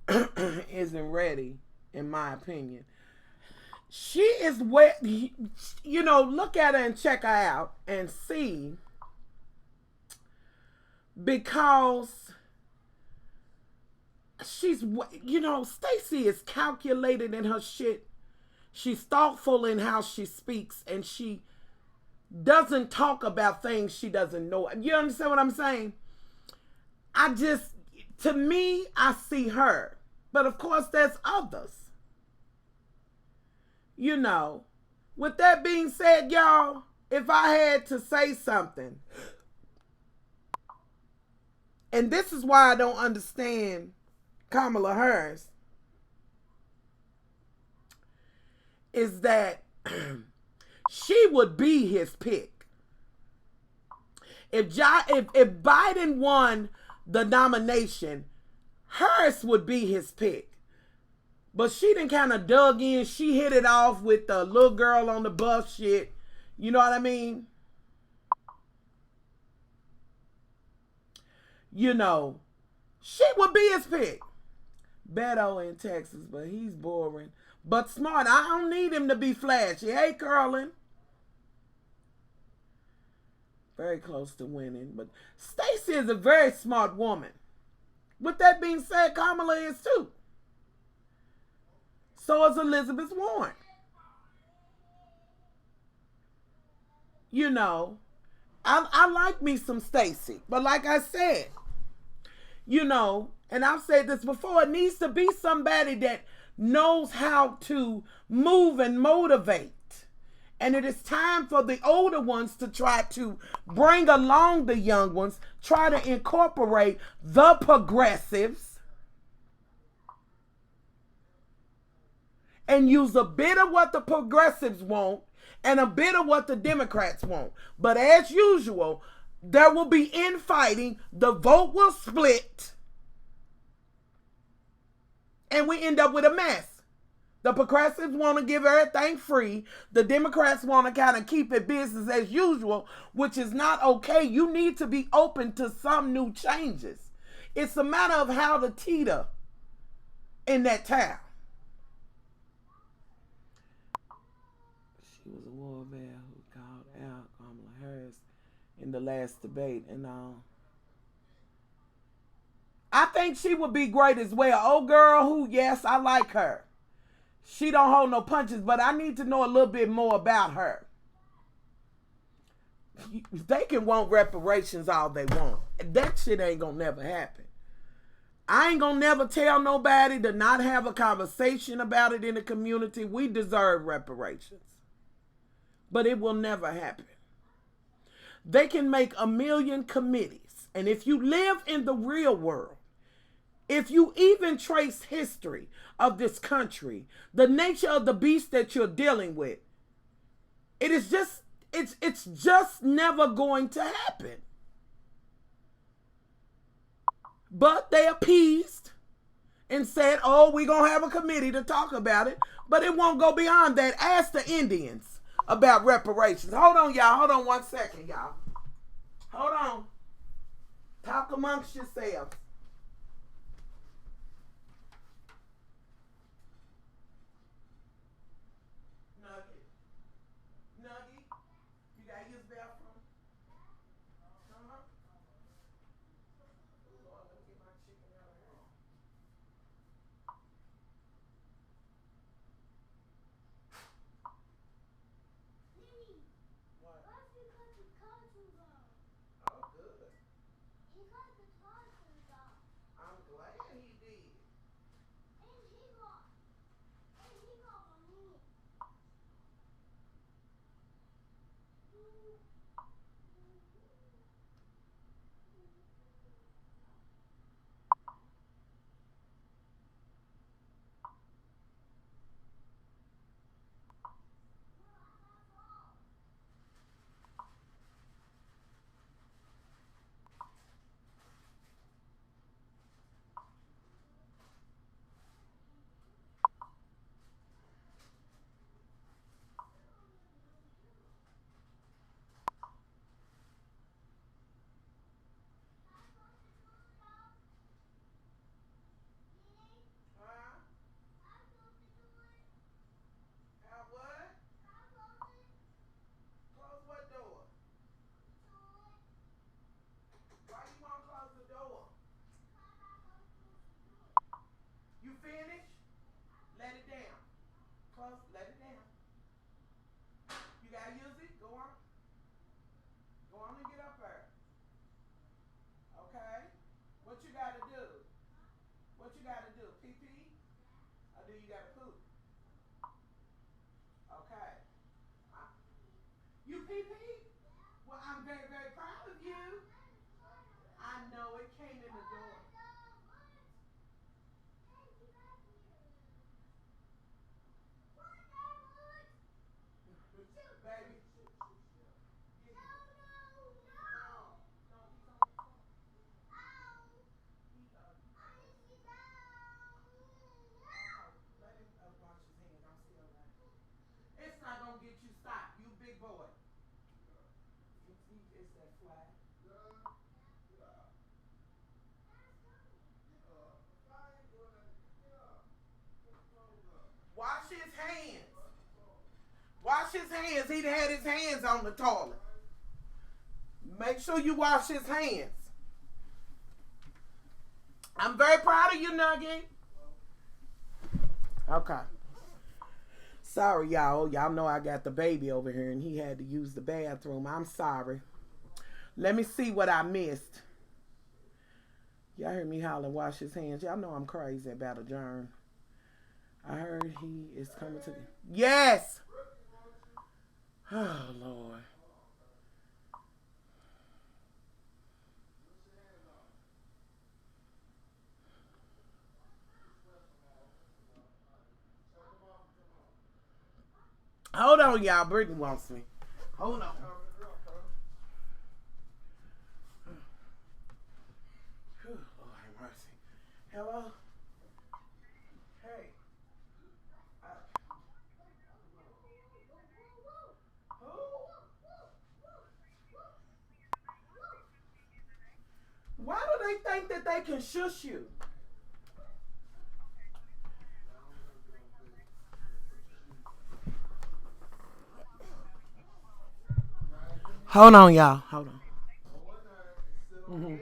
isn't ready, in my opinion. She is where, you know, look at her and check her out and see. Because she's, you know, Stacey is calculated in her shit. She's thoughtful in how she speaks, and she doesn't talk about things she doesn't know. You understand what I'm saying? To me, I see her. But of course, there's others. You know, with that being said, y'all, if I had to say something, and this is why I don't understand Kamala Harris, is that she would be his pick. If Biden won the nomination, Harris would be his pick. But she done kind of dug in. She hit it off with the little girl on the bus shit. You know what I mean? You know, she would be his pick. Beto in Texas, but he's boring. But smart. I don't need him to be flashy. Hey, Curlin. Very close to winning. But Stacey is a very smart woman. With that being said, Kamala is too. So is Elizabeth Warren. You know, I like me some Stacey. But like I said, you know, and I've said this before, it needs to be somebody that knows how to move and motivate. And it is time for the older ones to try to bring along the young ones, try to incorporate the progressives. and use a bit of what the progressives want and a bit of what the Democrats want. But as usual, there will be infighting. The vote will split. And we end up with a mess. The progressives want to give everything free. The Democrats want to kind of keep it business as usual, which is not okay. You need to be open to some new changes. It's a matter of how to teeter in that town. She was a war bear who called out Kamala Harris in the last debate, and I think she would be great as well. Oh, girl, who? Yes, I like her. She don't hold no punches, but I need to know a little bit more about her. They can want reparations all they want. That shit ain't gonna never happen. I ain't gonna never tell nobody to not have a conversation about it in the community. We deserve reparations. But it will never happen. They can make a million committees. And if you live in the real world, if you even trace history of this country, the nature of the beast that you're dealing with, it's just never going to happen. But they appeased and said, oh, we're going to have a committee to talk about it. But it won't go beyond that. Ask the Indians about reparations. Hold on, y'all. Hold on 1 second, y'all. Hold on. Talk amongst yourselves. Nugget, you got to use the bathroom? Uh-huh. Lord, let me get my chicken out of here. What? Oh, good. I'm glad he did. Huh? How what? Close what door? Why you want to close the door? You finished? Let it down. Close, let it down. You got to use it? Go on. Go on and get up there. Okay? What you got to do? What you got to do? Pee pee? Or do you got to poop? Okay. You pee pee? Well, I'm very, very proud of you. I know it came in the door. Baby. No, he's on the phone. Let him wash his hands. I'm still like, it's not gonna get you stopped. You big boy. It's that fly. Wash his hands. Wash his hands. He had his hands on the toilet. Make sure you wash his hands. I'm very proud of you, Nugget. Okay. Sorry, y'all. Y'all know I got the baby over here and he had to use the bathroom. I'm sorry. Let me see what I missed. Y'all heard me holler, wash his hands. Y'all know I'm crazy about a germ. I heard he is coming to the... Yes! Oh, Lord. Hold on, y'all. Brittany wants me. Hold on. Lord have mercy. Hello? Hey. Who? Why do they think that they can shush you? Hold on, y'all. Hold on. Mm-hmm.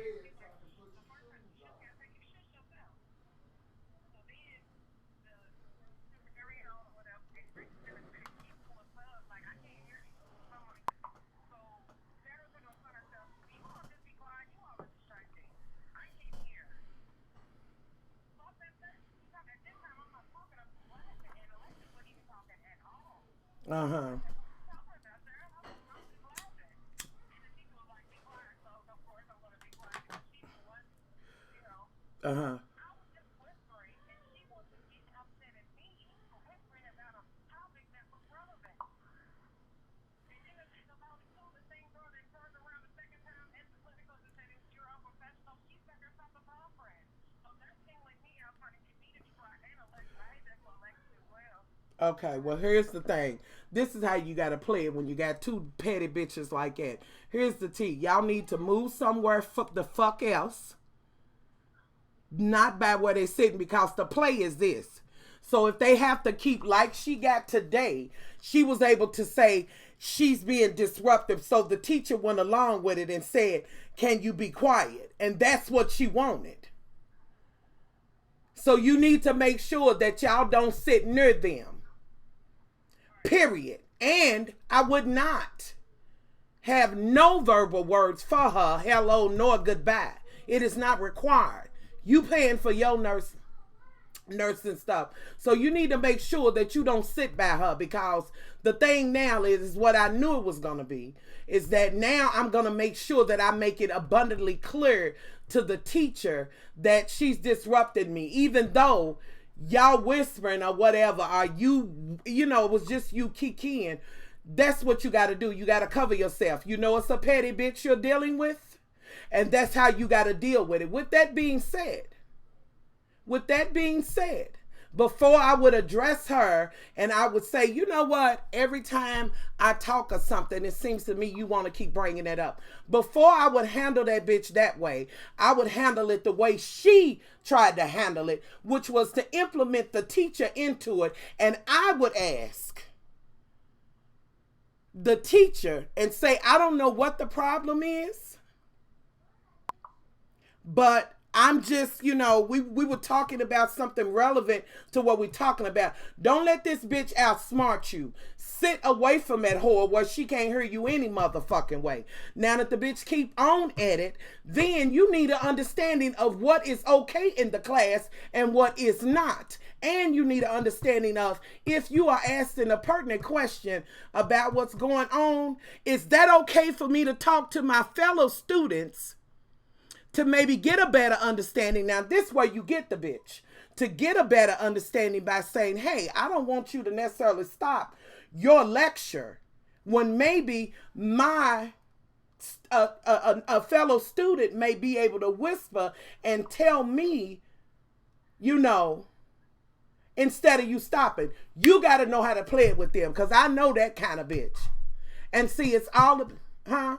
Uh-huh. Uh-huh. Okay, well, here's the thing. This is how you got to play it when you got two petty bitches like that. Here's the tea. Y'all need to move somewhere the fuck else. Not by where they sitting, because the play is this. So if they have to keep, like she got today, she was able to say she's being disruptive. So the teacher went along with it and said, can you be quiet? And that's what she wanted. So you need to make sure that y'all don't sit near them. Period. And I would not have no verbal words for her, hello nor goodbye. It is not required. You paying for your nursing stuff. So you need to make sure that you don't sit by her, because the thing now is what I knew it was going to be, is that now I'm going to make sure that I make it abundantly clear to the teacher that she's disrupted me, even though y'all whispering or whatever, or you know, it was just you kikiing. That's what you got to do. You got to cover yourself. You know, it's a petty bitch you're dealing with, and that's how you got to deal with it. With that being said, before I would address her and I would say, you know what, every time I talk or something, it seems to me you want to keep bringing it up. Before I would handle that bitch that way, I would handle it the way she tried to handle it, which was to implement the teacher into it. And I would ask the teacher and say, I don't know what the problem is, but I'm just, you know, we were talking about something relevant to what we're talking about. Don't let this bitch outsmart you. Sit away from that whore where she can't hear you any motherfucking way. Now that the bitch keep on at it, then you need an understanding of what is okay in the class and what is not. And you need an understanding of, if you are asking a pertinent question about what's going on, is that okay for me to talk to my fellow students to maybe get a better understanding? Now, this way you get the bitch to get a better understanding by saying, hey, I don't want you to necessarily stop your lecture when maybe my a fellow student may be able to whisper and tell me, you know, instead of you stopping. You got to know how to play it with them, because I know that kind of bitch. And see, it's all of, huh?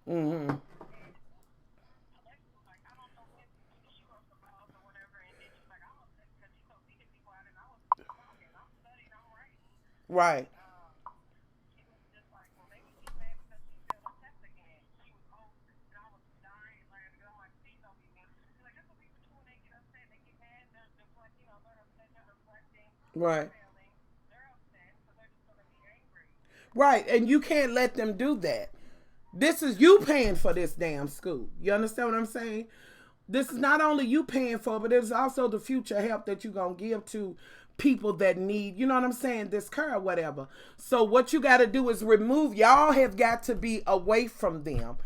Mm-hmm. Right. Right. Right. And you can't let them do that. This is you paying for this damn school. You understand what I'm saying? This is not only you paying for, but it's also the future help that you're going to give to people that need, you know what I'm saying, this care or whatever. So what you got to do is remove, y'all have got to be away from them.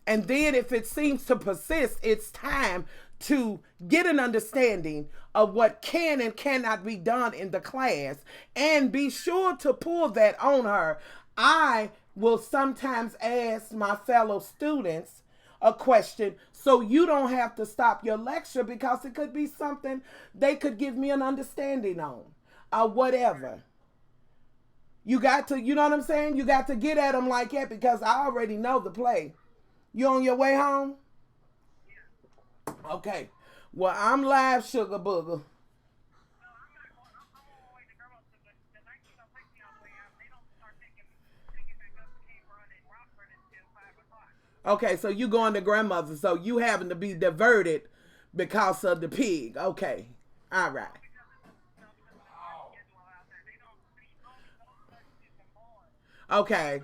And then if it seems to persist, it's time to get an understanding of what can and cannot be done in the class, and be sure to pull that on her. I will sometimes ask my fellow students a question so you don't have to stop your lecture, because it could be something they could give me an understanding on or whatever. You got to, you know what I'm saying? You got to get at them like that, because I already know the play. You on your way home? Okay. Well, I'm live, Sugar Booger. Okay, so you going to grandmother, so you having to be diverted because of the pig. Okay. All right. Okay.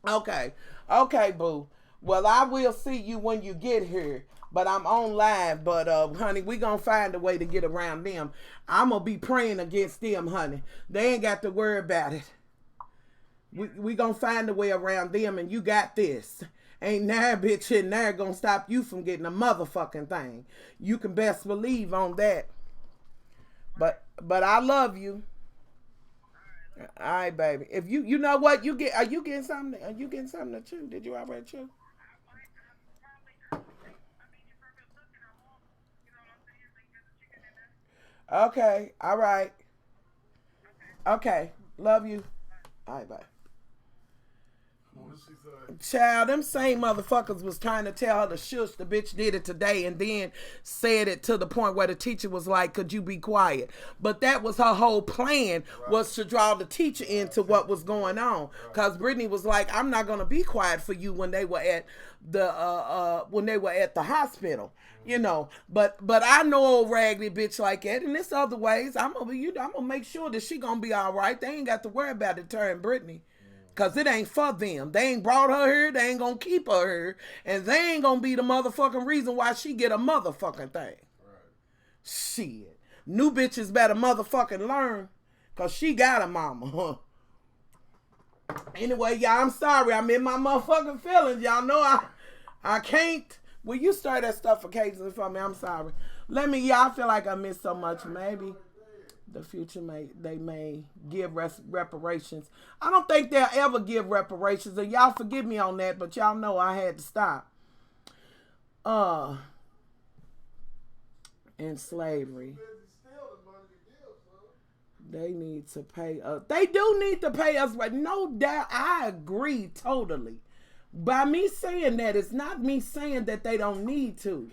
Okay. Okay, boo. Well, I will see you when you get here. But I'm on live. But honey, we gonna find a way to get around them. I'm gonna be praying against them, honey. They ain't got to worry about it. We gonna find a way around them, and you got this. Ain't now bitch in there gonna stop you from getting a motherfucking thing. You can best believe on that. But I love you. All right, baby. If you know what you get, are you getting something? Are you getting something to chew? Did you already chew? Okay. All right. Okay. Love you. All right, bye. Child, them same motherfuckers was trying to tell her to shush. The bitch did it today and then said it to the point where the teacher was like, could you be quiet? But that was her whole plan, was to draw the teacher into what was going on. Because Brittany was like, I'm not going to be quiet for you when they were at the hospital. You know, but I know old raggedy bitch like that, and there's other ways. I'm gonna make sure that she gonna be all right. They ain't got to worry about it turning Brittany. Cause it ain't for them. They ain't brought her here. They ain't gonna keep her here. And they ain't gonna be the motherfucking reason why she get a motherfucking thing. Right. Shit. New bitches better motherfucking learn. Cause she got a mama. Anyway, y'all, I'm sorry. I'm in my motherfucking feelings. Y'all know I can't. Will you start that stuff occasionally for me? I'm sorry. Y'all feel like I missed so much. Maybe the future may give reparations. I don't think they'll ever give reparations, and y'all forgive me on that, but y'all know I had to stop. In slavery, they need to pay us. They do need to pay us, right? No doubt. I agree totally. By me saying that, it's not me saying that they don't need to.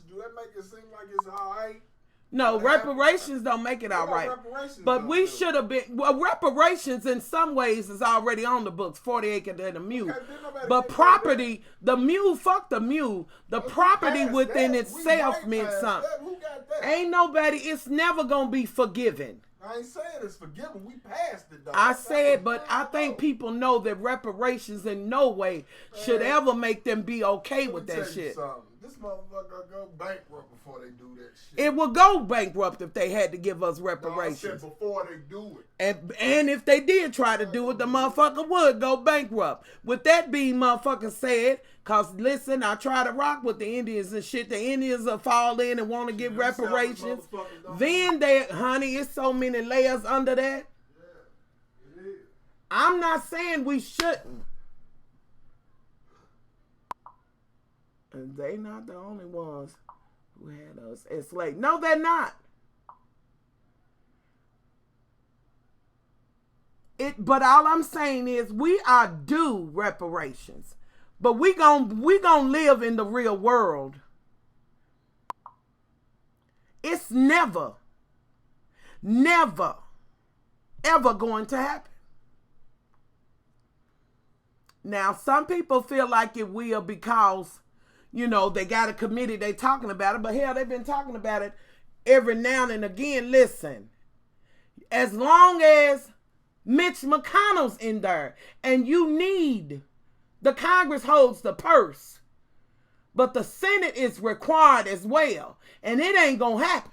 Do that make it seem like it's all right?
No, reparations don't make it all right. But we should have been. Well, reparations in some ways is already on the books. 40 acres and a mule. Okay, but property, the mule, fuck the mule. The property within itself meant something. Who got that? Ain't nobody. It's never gonna be forgiven.
I ain't saying it's forgiven. We passed it, though.
I said, but I think people know that reparations in no way should ever make them be okay with that shit.
This motherfucker go bankrupt before they do that shit.
It will go bankrupt if they had to give us reparations.
No, I said before they do
it. And if they did try to do it, the motherfucker would go bankrupt. With that being motherfucking said, cause listen, I try to rock with the Indians and shit. The Indians will fall in and want to give reparations. Then honey, it's so many layers under that. Yeah, it is. I'm not saying we shouldn't. And they not the only ones who had us enslaved. No, they're not. But all I'm saying is we are due reparations. But we gon' live in the real world. It's never, ever going to happen. Now, some people feel like it will because, you know, they got a committee, they talking about it, but hell, they've been talking about it every now and again. Listen, as long as Mitch McConnell's in there. And you need, the Congress holds the purse. But the Senate is required as well. And it ain't going to happen.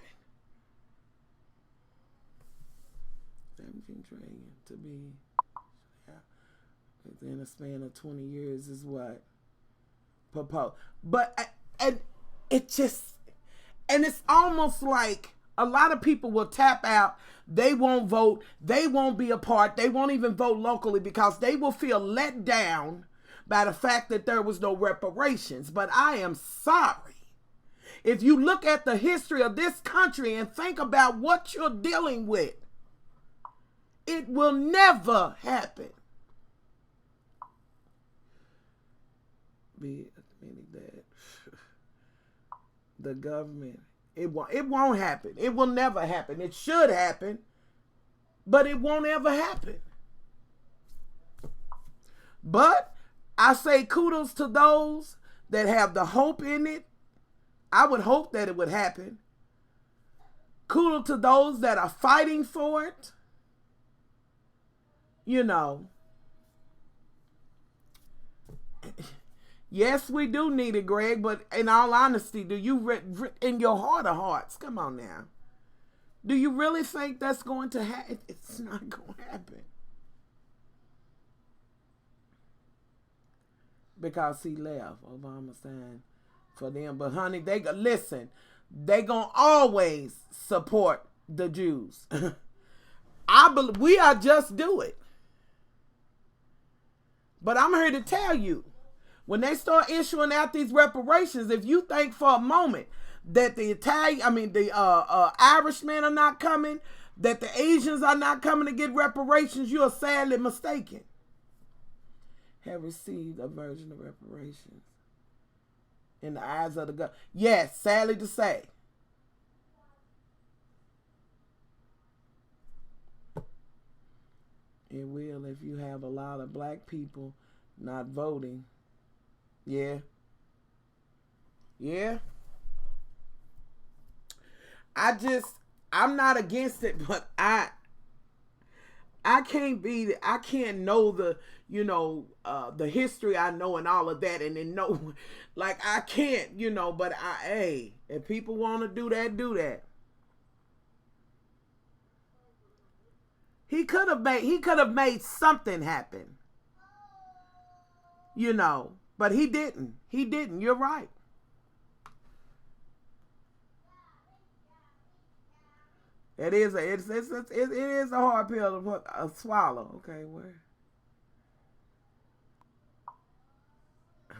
17 trillion to be, within a span of 20 years is what proposed. But and it just, and it's almost like a lot of people will tap out. They won't vote. They won't be a part. They won't even vote locally because they will feel let down by the fact that there was no reparations. But I am sorry. If you look at the history of this country and think about what you're dealing with, it will never happen. Be admitting that the government, it won't happen. It will never happen. It should happen, but it won't ever happen. But I say kudos to those that have the hope in it. I would hope that it would happen. Kudos to those that are fighting for it. You know, yes, we do need it, Greg, but in all honesty, do you, in your heart of hearts, come on now, do you really think that's going to happen? It's not going to happen. Because he left, Obama signed for them. But honey, they listen, they going to always support the Jews. I believe we are just do it. But I'm here to tell you, when they start issuing out these reparations, if you think for a moment that the Irishmen are not coming, that the Asians are not coming to get reparations, you are sadly mistaken. Have received a version of reparations in the eyes of the government. Yes, sadly to say. It will if you have a lot of black people not voting. Yeah. Yeah. I'm not against it, but I can't know the, the history I know and all of that and then know, like I can't, but if people want to do that, do that. He could have made something happen. But he didn't. He didn't. You're right. It is a hard pill to swallow. Okay,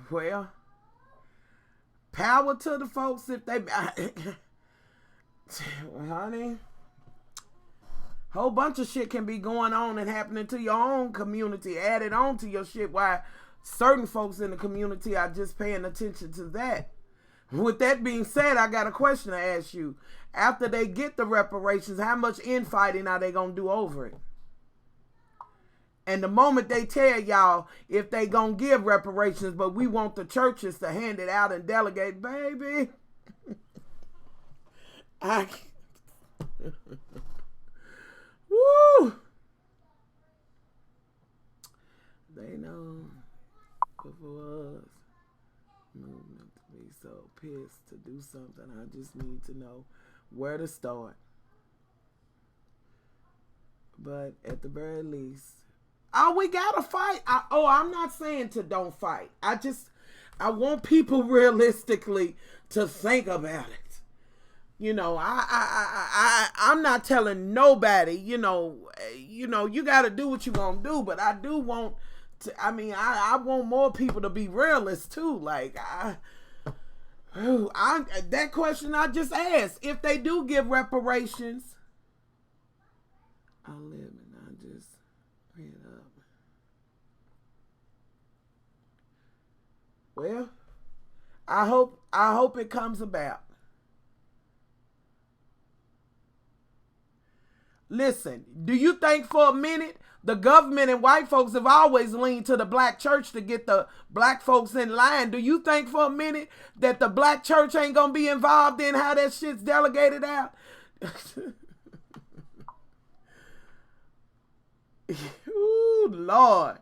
well, power to the folks if they, honey. Whole bunch of shit can be going on and happening to your own community, added on to your shit, why certain folks in the community are just paying attention to that. With that being said, I got a question to ask you. After they get the reparations, how much infighting are they going to do over it? And the moment they tell y'all if they going to give reparations, but we want the churches to hand it out and delegate, baby. Woo! They know before us movement to be so pissed to do something. I just need to know where to start. But at the very least, we gotta fight. I'm not saying to don't fight. I want people realistically to think about it. I'm not telling nobody, you got to do what you gonna do, but I do want to, I want more people to be realists too. Like, that question I just asked, if they do give reparations, I live and I just read up. Well, I hope it comes about. Listen, do you think for a minute the government and white folks have always leaned to the black church to get the black folks in line? Do you think for a minute that the black church ain't gonna be involved in how that shit's delegated out? Lord,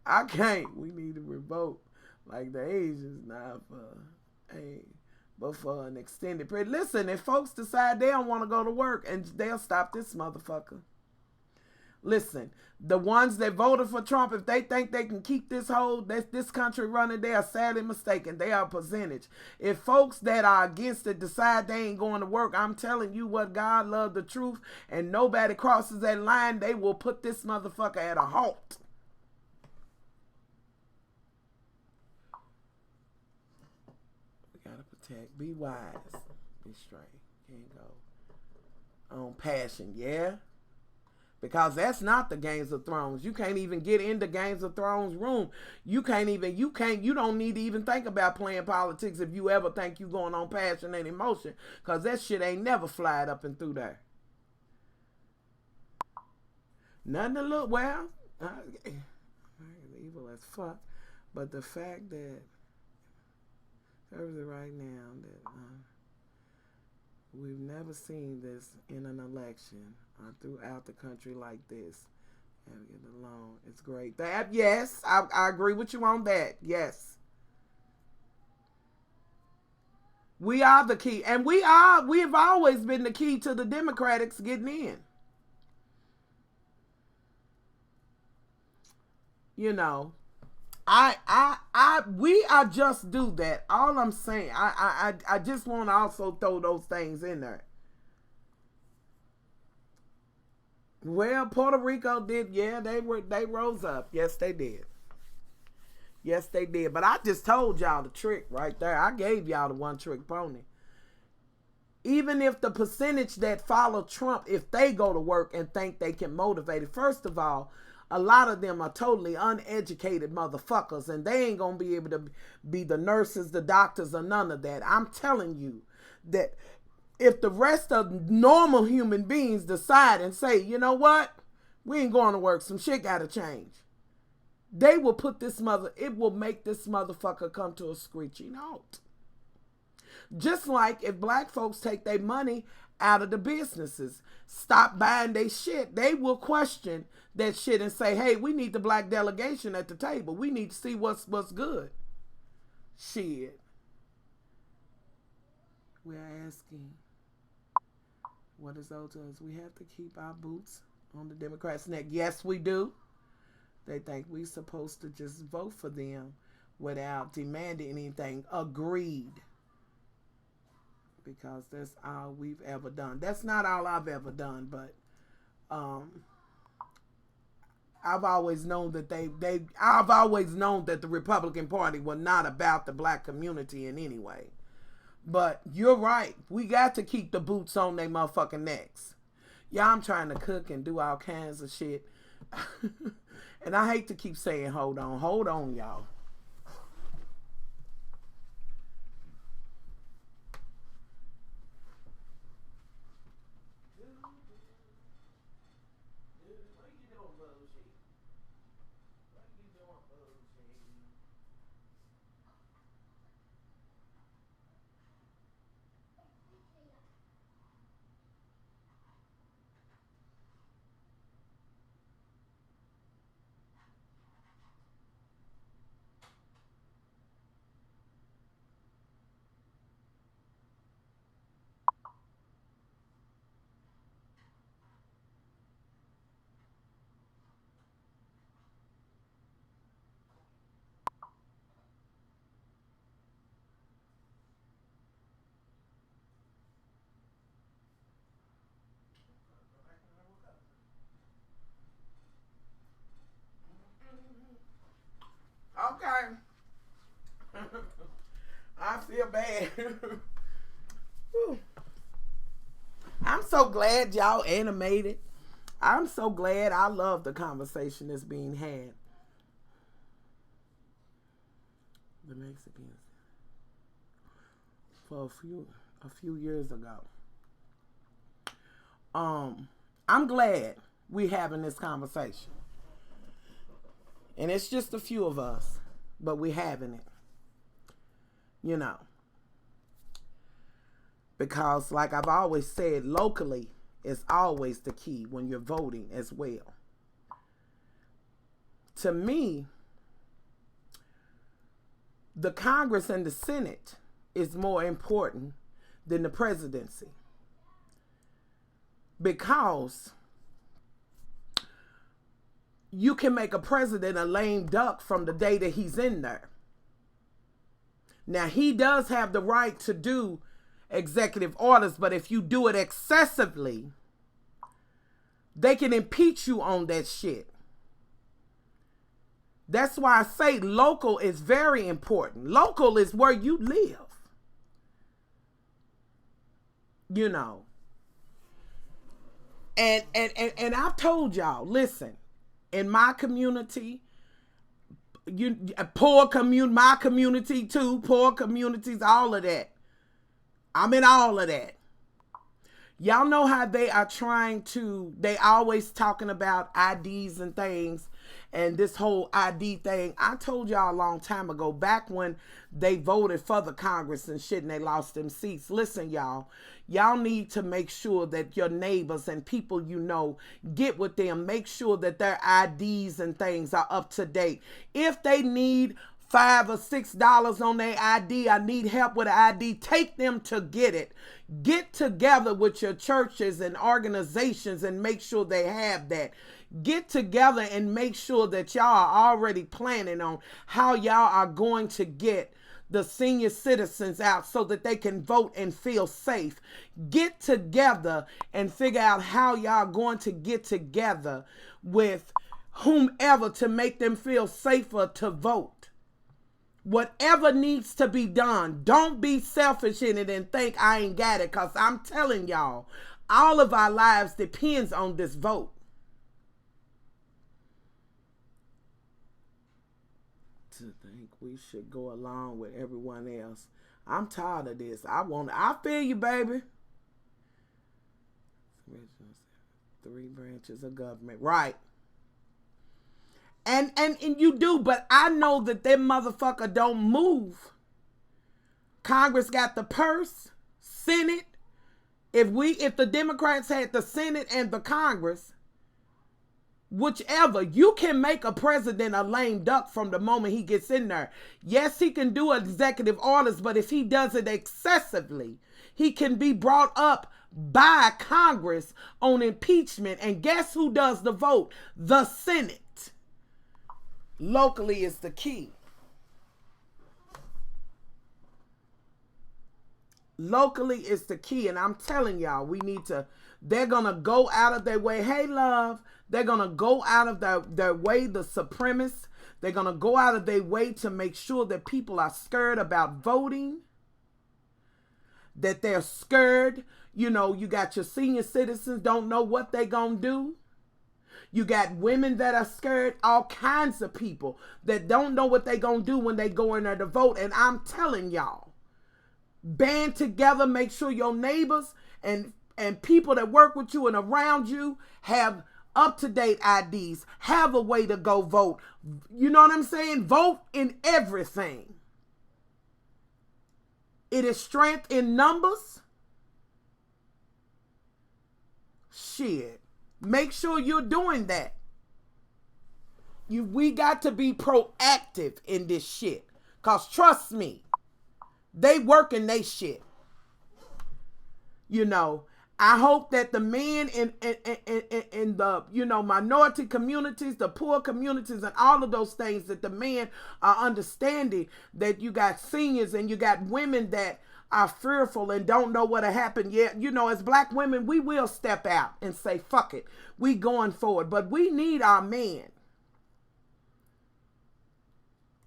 I can't. We need to revoke like the Asians now but for an extended period. Listen, if folks decide they don't want to go to work, and they'll stop this motherfucker. Listen, the ones that voted for Trump, if they think they can keep this country running, they are sadly mistaken. They are a percentage. If folks that are against it decide they ain't going to work, I'm telling you what, God love the truth, and nobody crosses that line, they will put this motherfucker at a halt. We gotta protect. Be wise. Be straight. Can't go on passion, yeah? Because that's not the Games of Thrones. You can't even get into Games of Thrones room. You don't need to even think about playing politics if you ever think you going on passion and emotion. Because that shit ain't never flied up and through there. Nothing to look, well, evil as fuck. But the fact that, there's it right now, that we've never seen this in an election throughout the country like this. And get along. It's great. That, yes, I agree with you on that. Yes. We are the key. And we have always been the key to the Democrats getting in. You know. We are just do that. All I'm saying, I just want to also throw those things in there. Well, Puerto Rico did, yeah, they rose up. Yes, they did. Yes, they did. But I just told y'all the trick right there. I gave y'all the one trick pony. Even if the percentage that follow Trump, if they go to work and think they can motivate it, first of all, a lot of them are totally uneducated motherfuckers, and they ain't gonna be able to be the nurses, the doctors, or none of that. I'm telling you that if the rest of normal human beings decide and say, you know what, we ain't going to work, some shit gotta change, they will it will make this motherfucker come to a screeching halt. Just like if black folks take their money out of the businesses, stop buying their shit, they will question that shit and say, hey, we need the black delegation at the table. We need to see what's good. Shit. We're asking, what is owed to us? We have to keep our boots on the Democrats' neck. Yes, we do. They think we're supposed to just vote for them without demanding anything. Agreed. Because that's all we've ever done. That's not all I've ever done, but I've always known that I've always known that the Republican Party was not about the black community in any way. But you're right. We got to keep the boots on their motherfucking necks. Yeah, I'm trying to cook and do all kinds of shit. And I hate to keep saying hold on. Hold on, y'all. Okay. I feel bad. I'm so glad y'all animated. I'm so glad. I love the conversation that's being had. The Mexicans. For a few years ago. I'm glad we having this conversation. And it's just a few of us, but we having it. You know. Because like I've always said, locally is always the key when you're voting as well. to me, the Congress and the Senate is more important than the presidency. Because you can make a president a lame duck from the day that he's in there. Now, he does have the right to do executive orders, but if you do it excessively, they can impeach you on that shit. That's why I say local is very important. Local is where you live. You know. And I've told y'all, listen, in my community, my community too, poor communities, all of that. I'm in all of that. Y'all know how they always talking about IDs and things, and this whole ID thing. I told y'all a long time ago, back when they voted for the Congress and shit and they lost them seats. Listen, y'all need to make sure that your neighbors and people you know get with them. Make sure that their IDs and things are up to date. If they need $5 or $6 on their ID, I need help with an ID, take them to get it. Get together with your churches and organizations and make sure they have that. Get together and make sure that y'all are already planning on how y'all are going to get the senior citizens out so that they can vote and feel safe. Get together and figure out how y'all going to get together with whomever to make them feel safer to vote. Whatever needs to be done, don't be selfish in it and think I ain't got it, because I'm telling y'all, all of our lives depends on this vote. To think we should go along with everyone else. I'm tired of this. I feel you, baby. 3 branches of government. Right. And you do, but I know that them motherfucker don't move. Congress got the purse, Senate. If the Democrats had the Senate and the Congress, whichever, you can make a president a lame duck from the moment he gets in there. Yes, he can do executive orders, but if he does it excessively, he can be brought up by Congress on impeachment. And guess who does the vote? The Senate. Locally is the key. Locally is the key. And I'm telling y'all, they're going to go out of their way. Hey, love. They're going to go out of their way, the supremacists. They're going to go out of their way to make sure that people are scared about voting. That they're scared. You know, you got your senior citizens don't know what they're going to do. You got women that are scared, all kinds of people that don't know what they're going to do when they go in there to vote. And I'm telling y'all, band together, make sure your neighbors and people that work with you and around you have up-to-date IDs, have a way to go vote. You know what I'm saying? Vote in everything. It is strength in numbers. Shit. Make sure you're doing that. We got to be proactive in this shit. Because trust me, they working they shit. You know, I hope that the men in the, minority communities, the poor communities, and all of those things, that the men are understanding that you got seniors and you got women that are fearful and don't know what'll happen yet. As black women, we will step out and say, fuck it. We going forward. But we need our men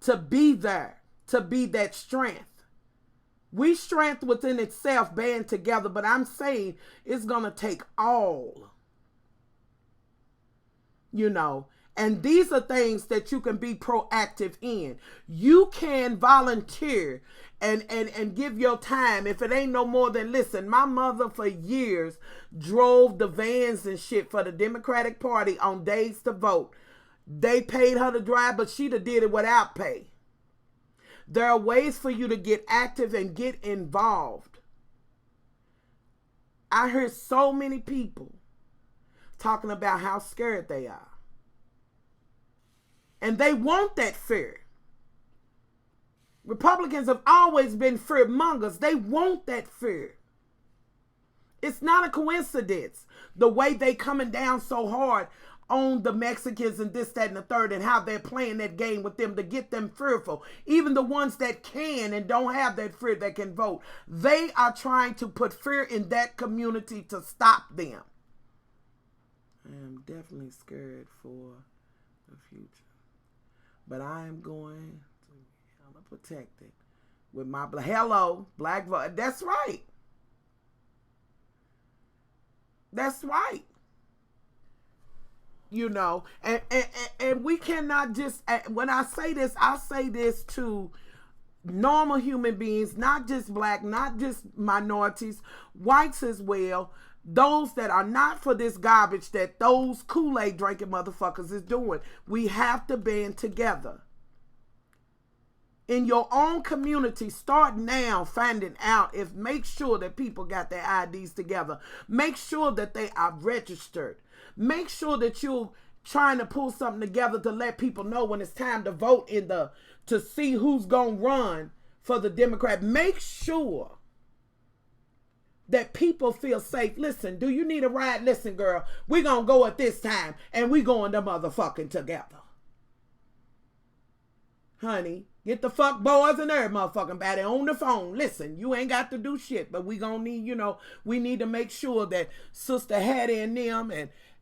to be there, to be that strength. We strength within itself band together, but I'm saying it's going to take all, and these are things that you can be proactive in. You can volunteer and give your time. If it ain't no more than, listen, my mother for years drove the vans and shit for the Democratic Party on days to vote. They paid her to drive, but she'd have did it without pay. There are ways for you to get active and get involved. I hear so many people talking about how scared they are. And they want that fear. Republicans have always been fear mongers. They want that fear. It's not a coincidence the way they coming down so hard on the Mexicans and this, that, and the third, and how they're playing that game with them to get them fearful. Even the ones that can and don't have that fear that can vote, they are trying to put fear in that community to stop them. I am definitely scared for the future. But I am going to be protected with my black vote. That's right. That's right. You know, and we cannot just, when I say this to normal human beings, not just black, not just minorities, whites as well, those that are not for this garbage that those Kool-Aid drinking motherfuckers is doing. We have to band together. In your own community, start now finding out make sure that people got their IDs together. Make sure that they are registered. Make sure that you're trying to pull something together to let people know when it's time to vote to see who's going to run for the Democrat. Make sure that people feel safe. Listen, do you need a ride? Listen, girl, we're going to go at this time and we going to motherfucking together. Honey, get the fuck boys and every motherfucking body on the phone. Listen, you ain't got to do shit, but we gonna need, we need to make sure that Sister Hattie and them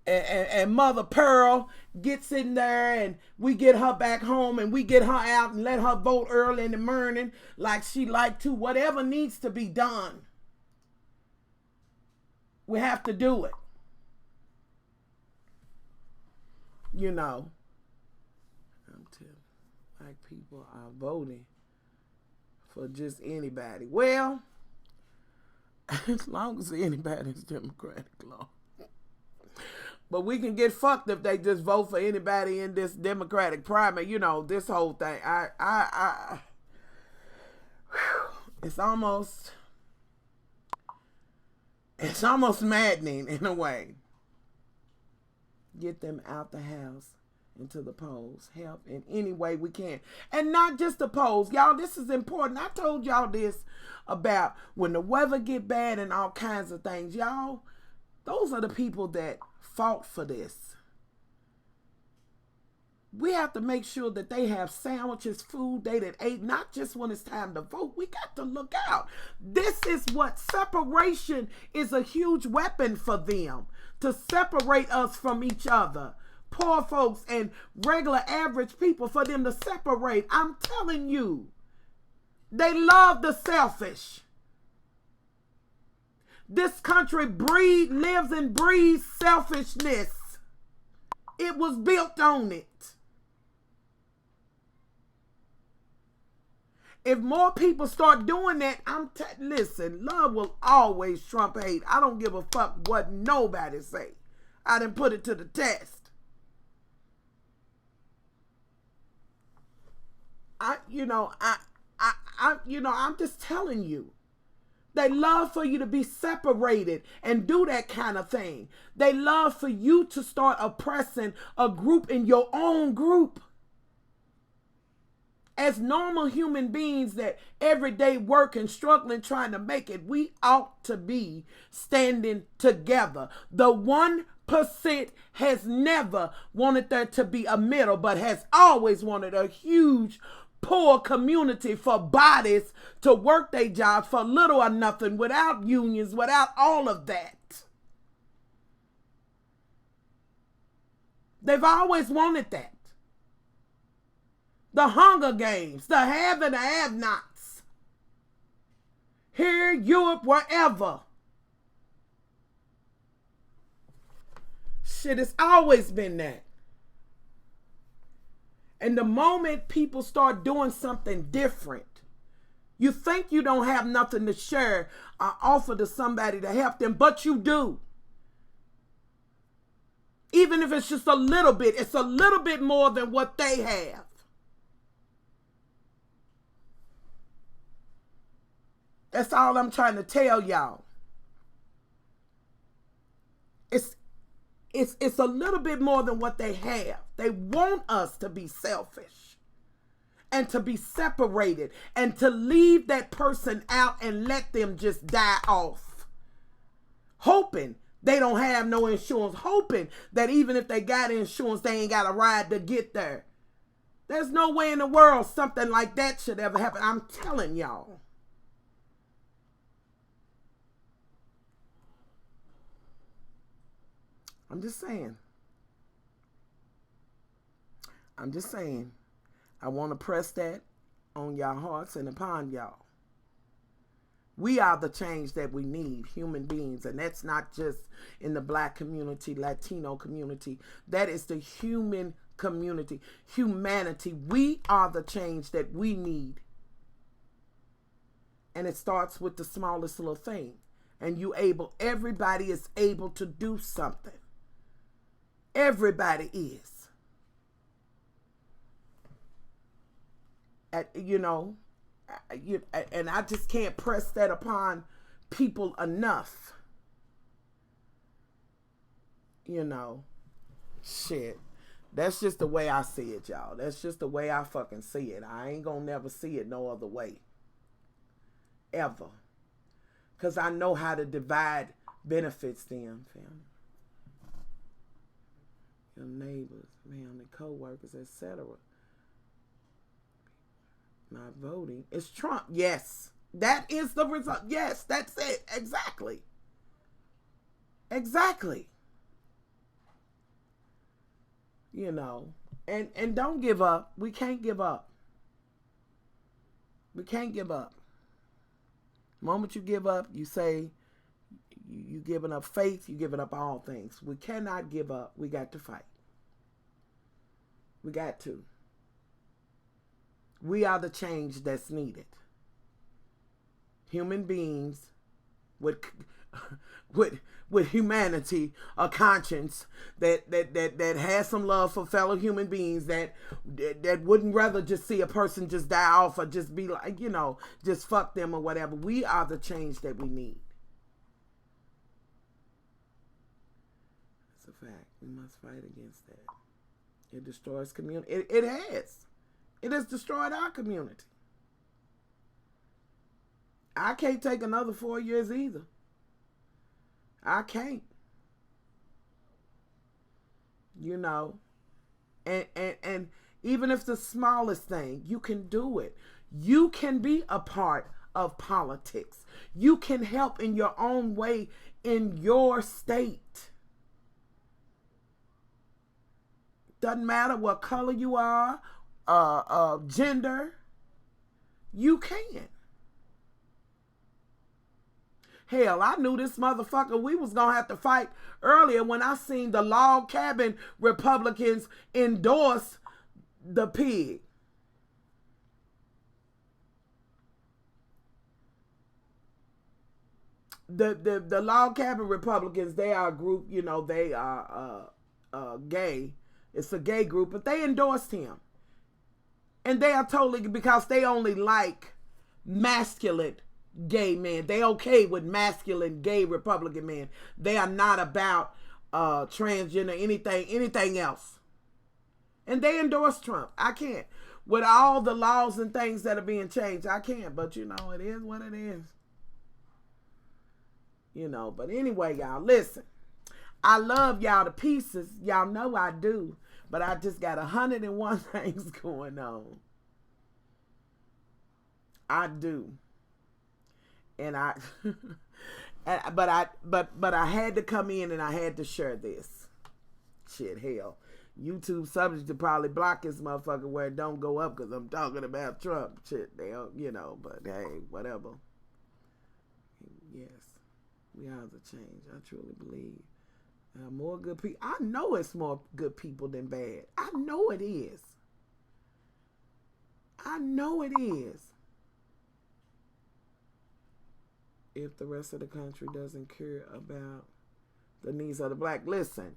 and Mother Pearl gets in there and we get her back home and we get her out and let her vote early in the morning like she like to. Whatever needs to be done, we have to do it. Black people are voting for just anybody. Well, as long as anybody's Democratic law. But we can get fucked if they just vote for anybody in this Democratic primary. This whole thing. It's almost maddening in a way. Get them out the house. Into the polls. Help in any way we can. And not just the polls. Y'all, this is important. I told y'all this about when the weather get bad and all kinds of things. Y'all, those are the people that fought for this. We have to make sure that they have sandwiches, food they that ate, not just when it's time to vote. We got to look out. This is what separation is, a huge weapon for them, to separate us from each other. Poor folks and regular average people, for them to separate. I'm telling you, they love the selfish. This country lives and breathes selfishness. It was built on it. If more people start doing that, listen, love will always trump hate. I don't give a fuck what nobody say. I done put it to the test. I'm just telling you. They love for you to be separated and do that kind of thing. They love for you to start oppressing a group in your own group. As normal human beings that every day work and struggling trying to make it, we ought to be standing together. The 1% has never wanted there to be a middle, but has always wanted a huge poor community for bodies to work their jobs for little or nothing, without unions, without all of that. They've always wanted that. The Hunger Games, the have and the have-nots. Here, Europe, wherever. Shit, it's always been that. And the moment people start doing something different, you think you don't have nothing to share or offer to somebody to help them, but you do. Even if it's just a little bit, it's a little bit more than what they have. That's all I'm trying to tell y'all. It's a little bit more than what they have. They want us to be selfish and to be separated and to leave that person out and let them just die off, hoping they don't have no insurance, hoping that even if they got insurance, they ain't got a ride to get there. There's no way in the world something like that should ever happen. I'm telling y'all. I'm just saying. I want to press that on y'all hearts and upon y'all. We are the change that we need, human beings. And that's not just in the black community, Latino community. That is the human community, humanity. We are the change that we need. And it starts with the smallest little thing. And everybody is able to do something. Everybody is. And I just can't press that upon people enough. Shit. That's just the way I see it, y'all. That's just the way I fucking see it. I ain't gonna never see it no other way. Ever. Because I know how to divide benefits them, family. Your neighbors, family, co-workers, etc. Not voting. It's Trump. Yes. That is the result. Yes, that's it. Exactly. And don't give up. We can't give up. The moment you give up, you say you giving up faith, you giving up all things. We cannot give up. We got to fight. We got to. We are the change that's needed. Human beings with humanity, a conscience that has some love for fellow human beings that wouldn't rather just see a person just die off or just be like, just fuck them or whatever. We are the change that we need. It's a fact. We must fight against that. It destroys community. It has. It has destroyed our community. I can't take another 4 years either. I can't. And even if the smallest thing, you can do it. You can be a part of politics. You can help in your own way in your state. Doesn't matter what color you are, gender. You can. Hell, I knew this motherfucker we was gonna have to fight earlier when I seen the log cabin Republicans endorse the pig. The log cabin Republicans, they are a group, they are gay. It's a gay group, but they endorsed him. And they are totally, because they only like masculine gay men. They okay with masculine gay Republican men. They are not about transgender, anything else. And they endorse Trump. I can't. With all the laws and things that are being changed, I can't. But it is what it is. But anyway, y'all, listen. I love y'all to pieces. Y'all know I do. But I just got 101 things going on. I do. And but I had to come in and I had to share this. Shit, hell. YouTube subjects to probably block this motherfucker where it don't go up because I'm talking about Trump. Shit, they don't, but hey, whatever. Yes, we are the change. I truly believe. More good people. I know it's more good people than bad. I know it is. If the rest of the country doesn't care about the needs of the black, listen,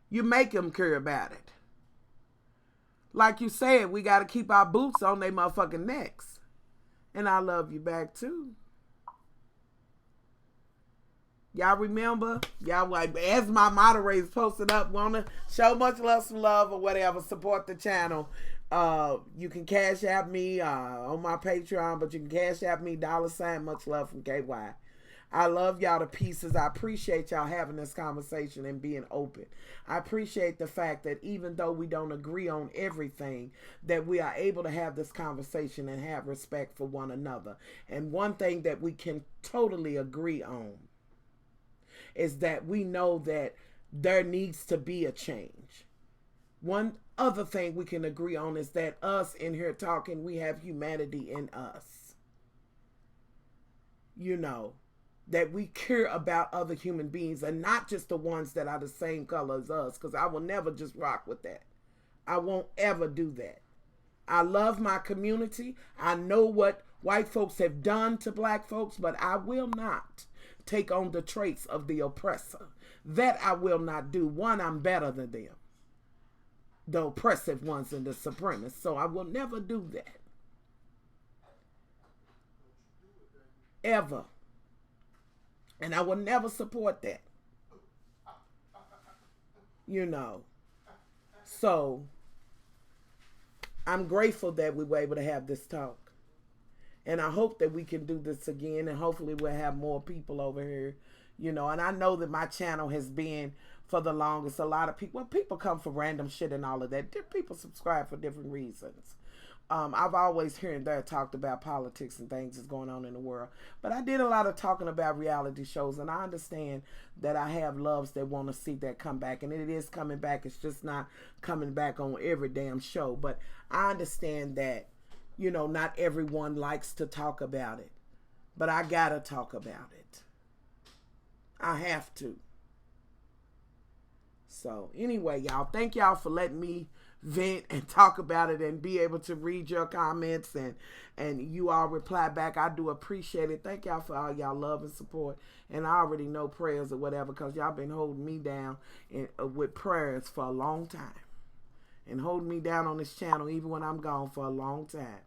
you make them care about it. Like you said, we got to keep our boots on their motherfucking necks. And I love you back too. Y'all remember? Y'all, like, as my moderators posted up, want to show much love, some love, or whatever, support the channel. You can cash out me on my Patreon, but you can cash out me $ much love from KY. I love y'all to pieces. I appreciate y'all having this conversation and being open. I appreciate the fact that even though we don't agree on everything, that we are able to have this conversation and have respect for one another. And one thing that we can totally agree on is that we know that there needs to be a change. One other thing we can agree on is that us in here talking, we have humanity in us. You know, that we care about other human beings and not just the ones that are the same color as us, because I will never just rock with that. I won't ever do that. I love my community. I know what white folks have done to black folks, but I will not take on the traits of the oppressor. That I will not do. One, I'm better than them, the oppressive ones and the supremacists. So I will never do that. Ever. And I will never support that. You know. So I'm grateful that we were able to have this talk. And I hope that we can do this again, and hopefully we'll have more people over here, you know. And I know that my channel has been, for the longest, a lot of people, well, people come for random shit and all of that. People subscribe for different reasons. I've always here and there talked about politics and things that's going on in the world. But I did a lot of talking about reality shows, and I understand that I have loves that want to see that come back. And it is coming back. It's just not coming back on every damn show. But I understand that, you know, not everyone likes to talk about it. But I gotta talk about it. I have to. So anyway, y'all, thank y'all for letting me vent and talk about it and be able to read your comments and you all reply back. I do appreciate it. Thank y'all for all y'all love and support. And I already know prayers or whatever, because y'all been holding me down with prayers for a long time. And holding me down on this channel even when I'm gone for a long time.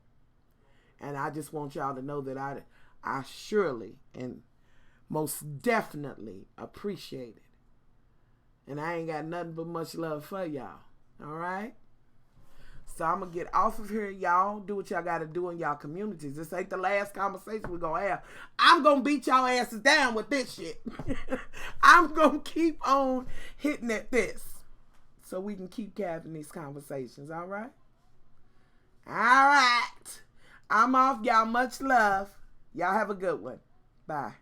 And I just want y'all to know that I surely and most definitely appreciate it. And I ain't got nothing but much love for y'all. All right? So I'm going to get off of here, y'all. Do what y'all got to do in y'all communities. This ain't the last conversation we're going to have. I'm going to beat y'all asses down with this shit. I'm going to keep on hitting at this so we can keep having these conversations. All right? All right. I'm off, y'all. Much love. Y'all have a good one. Bye.